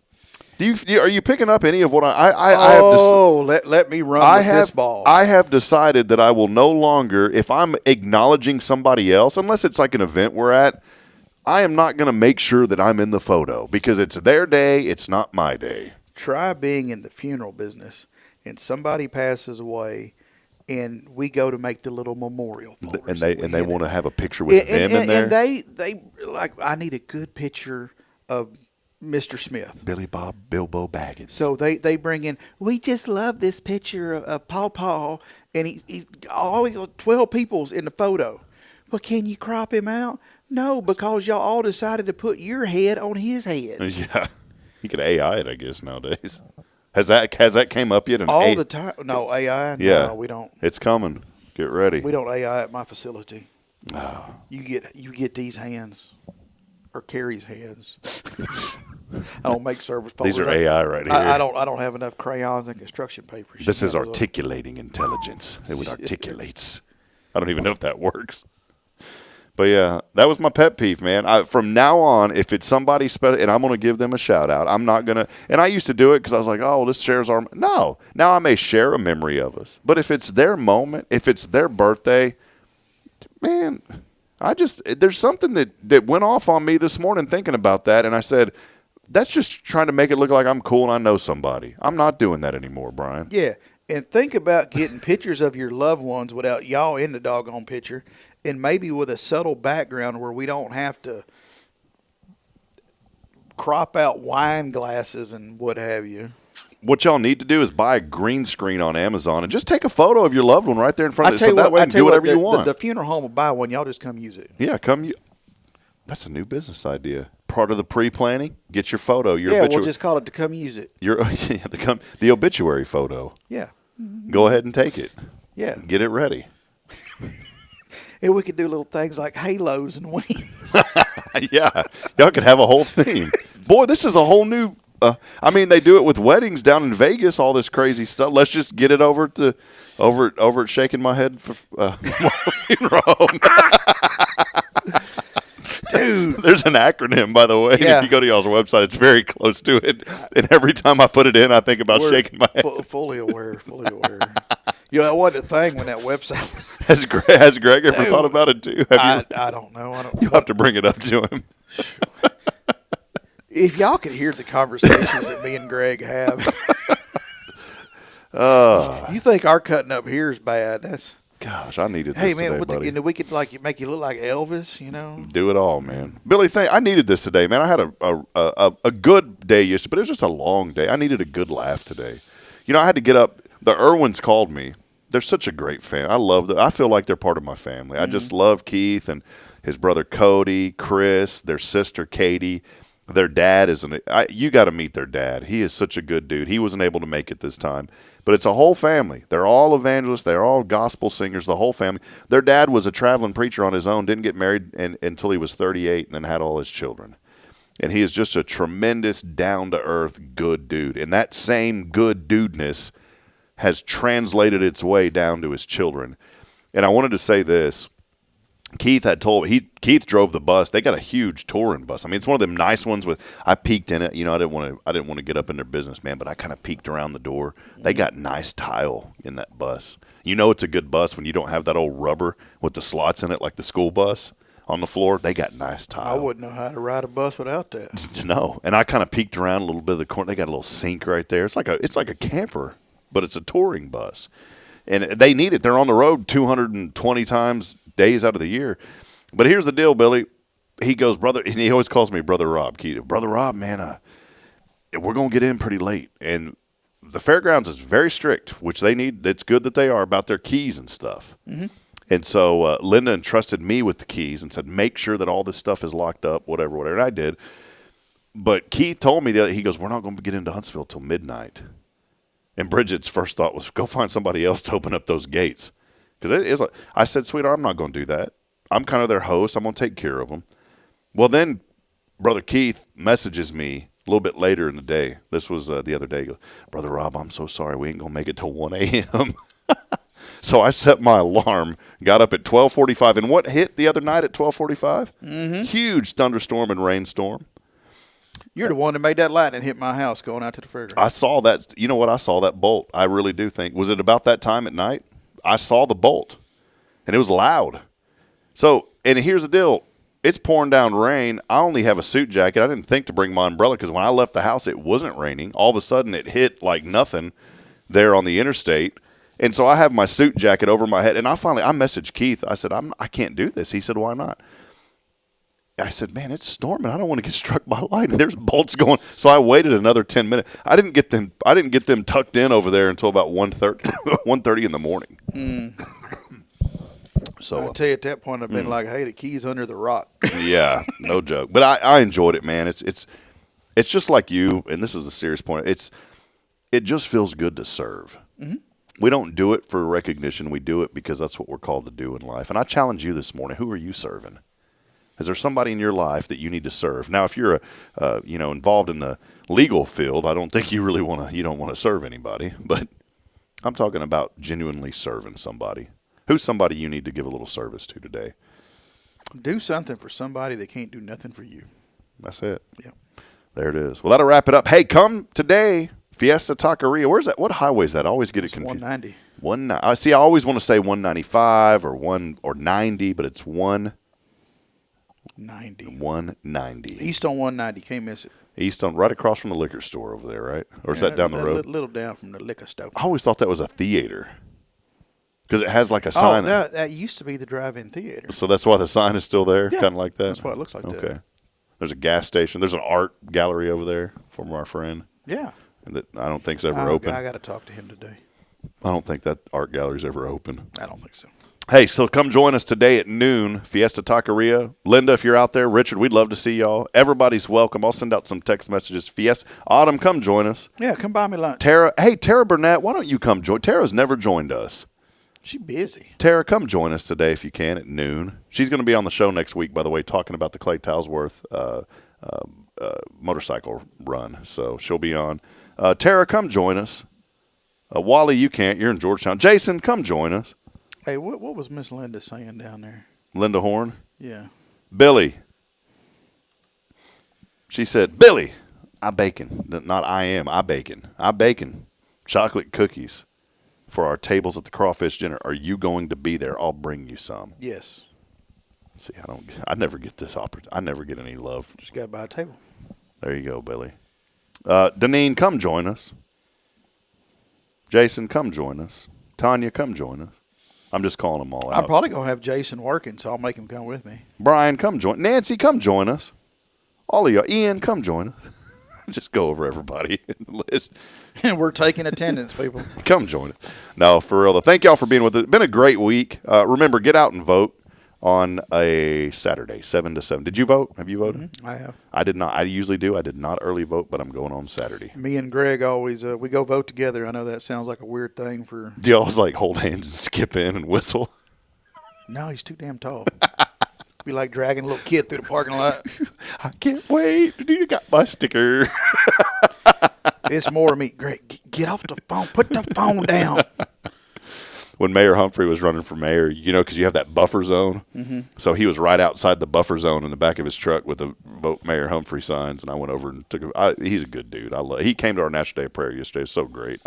Are you picking up any of what I have? Let me run with this ball. I have decided that I will no longer, if I'm acknowledging somebody else, unless it's like an event we're at, I am not going to make sure that I'm in the photo because it's their day. It's not my day. Try being in the funeral business and somebody passes away. And we go to make the little memorial for and they want to have a picture with them in there. And they like, I need a good picture of Mr. Smith, Billy Bob Bilbo Baggins. So they bring in. We just love this picture of Paul, and he always 12 people's in the photo. Well, can you crop him out? No, because y'all all decided to put your head on his head. Yeah, you could AI it, I guess nowadays. Has that came up yet? All the time? No, AI? Yeah. No, we don't. It's coming. Get ready. We don't AI at my facility. Oh. You get these hands, or Carrie's hands. I don't make service folders. These are AI right here. I don't have enough crayons and construction paper. This is articulating intelligence. It articulates. I don't even know if that works. But, yeah, that was my pet peeve, man. From now on, if it's somebody special, and I'm going to give them a shout-out, I'm not going to – and I used to do it because I was like, oh, this shares our – no. Now I may share a memory of us. But if it's their moment, if it's their birthday, man, there's something that went off on me this morning thinking about that, and I said, that's just trying to make it look like I'm cool and I know somebody. I'm not doing that anymore, Brian. Yeah, and think about getting pictures of your loved ones without y'all in the doggone picture. And maybe with a subtle background where we don't have to crop out wine glasses and what have you. What y'all need to do is buy a green screen on Amazon and just take a photo of your loved one right there in front of you. So that way you can do whatever you want. The funeral home will buy one. Y'all just come use it. Yeah, that's a new business idea. Part of the pre-planning, get your photo. We'll just call it to come use it. The obituary photo. Yeah. Go ahead and take it. Yeah. Get it ready. And we could do little things like halos and wings. Yeah. Y'all could have a whole theme. Boy, this is a whole new they do it with weddings down in Vegas, all this crazy stuff. Let's just get it over at Shaking My Head for funeral home. Dude. There's an acronym, by the way. Yeah. If you go to y'all's website, it's very close to it. And every time I put it in, I think about shaking my head. Fully aware. You know, that wasn't a thing when that website was. Has Greg ever thought about it too? I don't know. You'll have to bring it up to him. If y'all could hear the conversations that me and Greg have. You think our cutting up here is bad. That's. Gosh, I needed this Hey, man, today, buddy. we could make you look like Elvis, you know? Do it all, man. Billy, I needed this today, man. I had a good day yesterday, but it was just a long day. I needed a good laugh today. You know, I had to get up. The Irwins called me. They're such a great fan. I love them. I feel like they're part of my family. I just love Keith and his brother Cody, Chris, their sister Katie. Their dad you got to meet their dad. He is such a good dude. He wasn't able to make it this time. But it's a whole family. They're all evangelists. They're all gospel singers, the whole family. Their dad was a traveling preacher on his own, didn't get married until he was 38 and then had all his children. And he is just a tremendous, down-to-earth, good dude. And that same good dudeness has translated its way down to his children. And I wanted to say this. Keith drove the bus. They got a huge touring bus. I mean, it's one of them nice ones I peeked in it. You know, I didn't want to get up in their business, man, but I kind of peeked around the door. They got nice tile in that bus. You know it's a good bus when you don't have that old rubber with the slots in it like the school bus on the floor. They got nice tile. I wouldn't know how to ride a bus without that. No. And I kind of peeked around a little bit of the corner. They got a little sink right there. It's like a camper, but it's a touring bus. And they need it. They're on the road 220 times days out of the year. But here's the deal, Billy. He goes, brother, and he always calls me Brother Rob Keita. Brother Rob, man, we're going to get in pretty late. And the fairgrounds is very strict, which they need. It's good that they are about their keys and stuff. Mm-hmm. And so Linda entrusted me with the keys and said, make sure that all this stuff is locked up, whatever. And I did. But Keith told me he goes, we're not going to get into Huntsville till midnight. And Bridget's first thought was, go find somebody else to open up those gates. Because I said, sweetheart, I'm not going to do that. I'm kind of their host. I'm going to take care of them. Well, then Brother Keith messages me a little bit later in the day. This was the other day. He goes, Brother Rob, I'm so sorry. We ain't going to make it till 1 a.m. So I set my alarm, got up at 12:45. And what hit the other night at 12:45? Mm-hmm. Huge thunderstorm and rainstorm. You're the one that made that lightning hit my house going out to the fairground. I saw that. You know what? I saw that bolt. I really do think. Was it about that time at night? I saw the bolt, and it was loud. So, and here's the deal. It's pouring down rain. I only have a suit jacket. I didn't think to bring my umbrella because when I left the house, it wasn't raining. All of a sudden, it hit like nothing there on the interstate. And so I have my suit jacket over my head. And I messaged Keith. I said, I can't do this. He said, why not? I said, man, it's storming. I don't want to get struck by lightning. There's bolts going. So I waited another 10 minutes. I didn't get them tucked in over there until about 1:30 in the morning. Mm. So I tell you, at that point, I've been like, hey, the key's under the rock. Yeah, no joke. But I enjoyed it, man. It's just like you, and this is a serious point. It just feels good to serve. Mm-hmm. We don't do it for recognition. We do it because that's what we're called to do in life. And I challenge you this morning. Who are you serving? Is there somebody in your life that you need to serve? Now, if you're involved in the legal field, I don't think you really you don't want to serve anybody. But I'm talking about genuinely serving somebody. Who's somebody you need to give a little service to today? Do something for somebody that can't do nothing for you. That's it. Yeah. There it is. Well, that'll wrap it up. Hey, come today, Fiesta Taqueria. Where's that? What highway is that? I always get it confused. 190. I see. I always want to say 195 or 90, but it's 190. 190. East on 190. Can't miss it. East on, right across from the liquor store over there, right? Or is that down the road? A little down from the liquor store. I always thought that was a theater because it has like a sign. Oh, no, that used to be the drive-in theater. So that's why the sign is still there, yeah, kind of like that? That's why it looks like that. Okay. There's a gas station. There's an art gallery over there from our friend. Yeah. That I don't think's ever open. I got to talk to him today. I don't think that art gallery's ever open. I don't think so. Hey, so come join us today at noon, Fiesta Taqueria. Linda, if you're out there, Richard, we'd love to see y'all. Everybody's welcome. I'll send out some text messages. Fiesta, Autumn, come join us. Yeah, come buy me lunch. Tara Burnett, why don't you come join? Tara's never joined us. She's busy. Tara, come join us today if you can at noon. She's going to be on the show next week, by the way, talking about the Clay Talsworth motorcycle run. So she'll be on. Tara, come join us. Wally, you can't. You're in Georgetown. Jason, come join us. Hey, what was Miss Linda saying down there? Linda Horn? Yeah. Billy. She said, Billy, I bacon. Not I am. I bacon. I bacon. Chocolate cookies. for our tables at the crawfish dinner. Are you going to be there? I'll bring you some. Yes. See, I never get this opportunity. I never get any love. Just got to buy a table. There you go, Billy. Deneen, come join us. Jason, come join us. Tanya, come join us. I'm just calling them all out. I'm probably going to have Jason working, so I'll make him come with me. Brian, come join. Nancy, come join us. All of y'all. Ian, come join us. Just go over everybody in the list. And we're taking attendance, people. Come join us. No, for real, though. Thank y'all for being with us. It's been a great week. Remember, get out and vote on a Saturday, 7 to 7. Did you vote? Have you voted? Mm-hmm. I have. I did not. I usually do. I did not early vote, but I'm going on Saturday. Me and Greg always, we go vote together. I know that sounds like a weird thing for. Do y'all like hold hands and skip in and whistle? No, he's too damn tall. Be like dragging a little kid through the parking lot. I can't wait. You got my sticker. It's more of me. Greg, get off the phone. Put the phone down. When Mayor Humphrey was running for mayor, because you have that buffer zone. Mm-hmm. So he was right outside the buffer zone in the back of his truck with the Vote Mayor Humphrey signs, and I went over and took him. He's a good dude. He came to our National Day of Prayer yesterday. It's so great.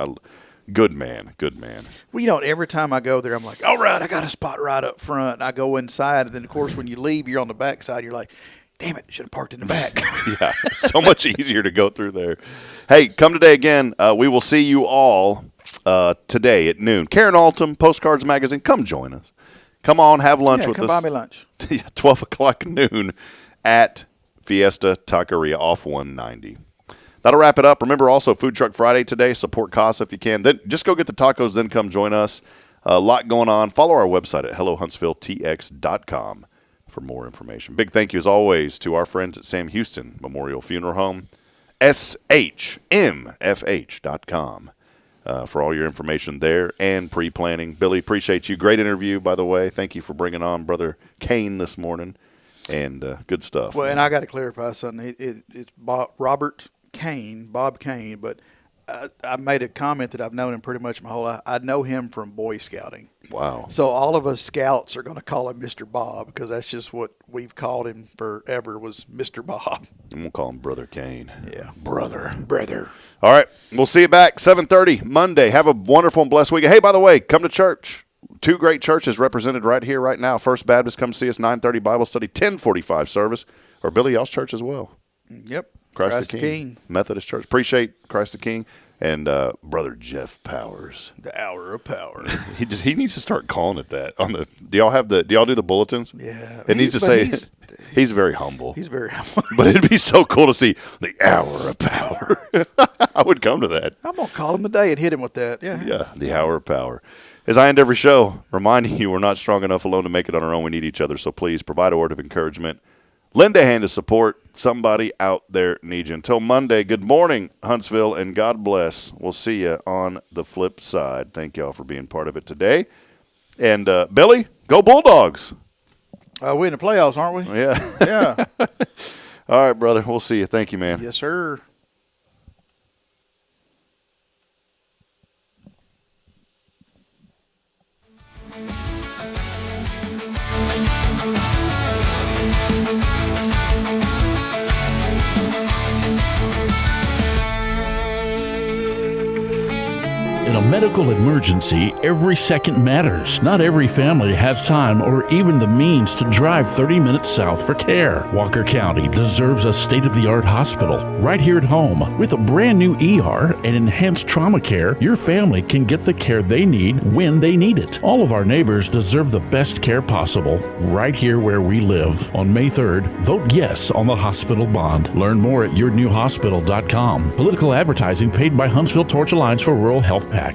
Good man. Well, every time I go there, I'm like, all right, I got a spot right up front. I go inside, and then, of course, when you leave, you're on the back side. You're like, damn it, should have parked in the back. Yeah, so much easier to go through there. Hey, come today again. We will see you all today at noon. Karen Altum, Postcards Magazine, come join us. Come on, have lunch with us. Come buy me lunch. 12 o'clock noon at Fiesta Taqueria off 190. That'll wrap it up. Remember also Food Truck Friday today. Support CASA if you can. Then just go get the tacos, then come join us. A lot going on. Follow our website at hellohuntsvilletx.com for more information. Big thank you, as always, to our friends at Sam Houston Memorial Funeral Home, SHMFH.com for all your information there and pre-planning. Billy, appreciate you. Great interview, by the way. Thank you for bringing on Brother Kane this morning. And good stuff. Well, and I got to clarify something. It's Bob Kane, but I made a comment that I've known him pretty much my whole life. I know him from Boy Scouting. Wow. So all of us scouts are going to call him Mr. Bob because that's just what we've called him forever was Mr. Bob. And we'll call him Brother Kane. Yeah. Brother. All right. We'll see you back 7:30 Monday. Have a wonderful and blessed week. Hey, by the way, come to church. 2 great churches represented right here, right now. First Baptist, come see us, 9:30 Bible study, 10:45 service. Or Billy Y'all's church as well. Yep. Christ the King. Methodist Church. Appreciate Christ the King. And Brother Jeff Powers. The Hour of Power. He needs to start calling it that. Do y'all do the bulletins? Yeah. It needs to say he's very humble. He's very humble. But it'd be so cool to see the Hour of Power. I would come to that. I'm going to call him today and hit him with that. Yeah. Yeah, the Hour of Power. As I end every show, reminding you we're not strong enough alone to make it on our own. We need each other. So please provide a word of encouragement. Lend a hand of support. Somebody out there needs you. Until Monday, good morning, Huntsville, and God bless. We'll see you on the flip side. Thank y'all for being part of it today. And, Billy, go Bulldogs. We're in the playoffs, aren't we? Yeah. Yeah. All right, brother. We'll see you. Thank you, man. Yes, sir. In a medical emergency, every second matters. Not every family has time or even the means to drive 30 minutes south for care. Walker County deserves a state-of-the-art hospital right here at home. With a brand new ER and enhanced trauma care, your family can get the care they need when they need it. All of our neighbors deserve the best care possible right here where we live. On May 3rd, vote yes on the hospital bond. Learn more at yournewhospital.com. Political advertising paid by Huntsville Torch Alliance for Rural Health PAC.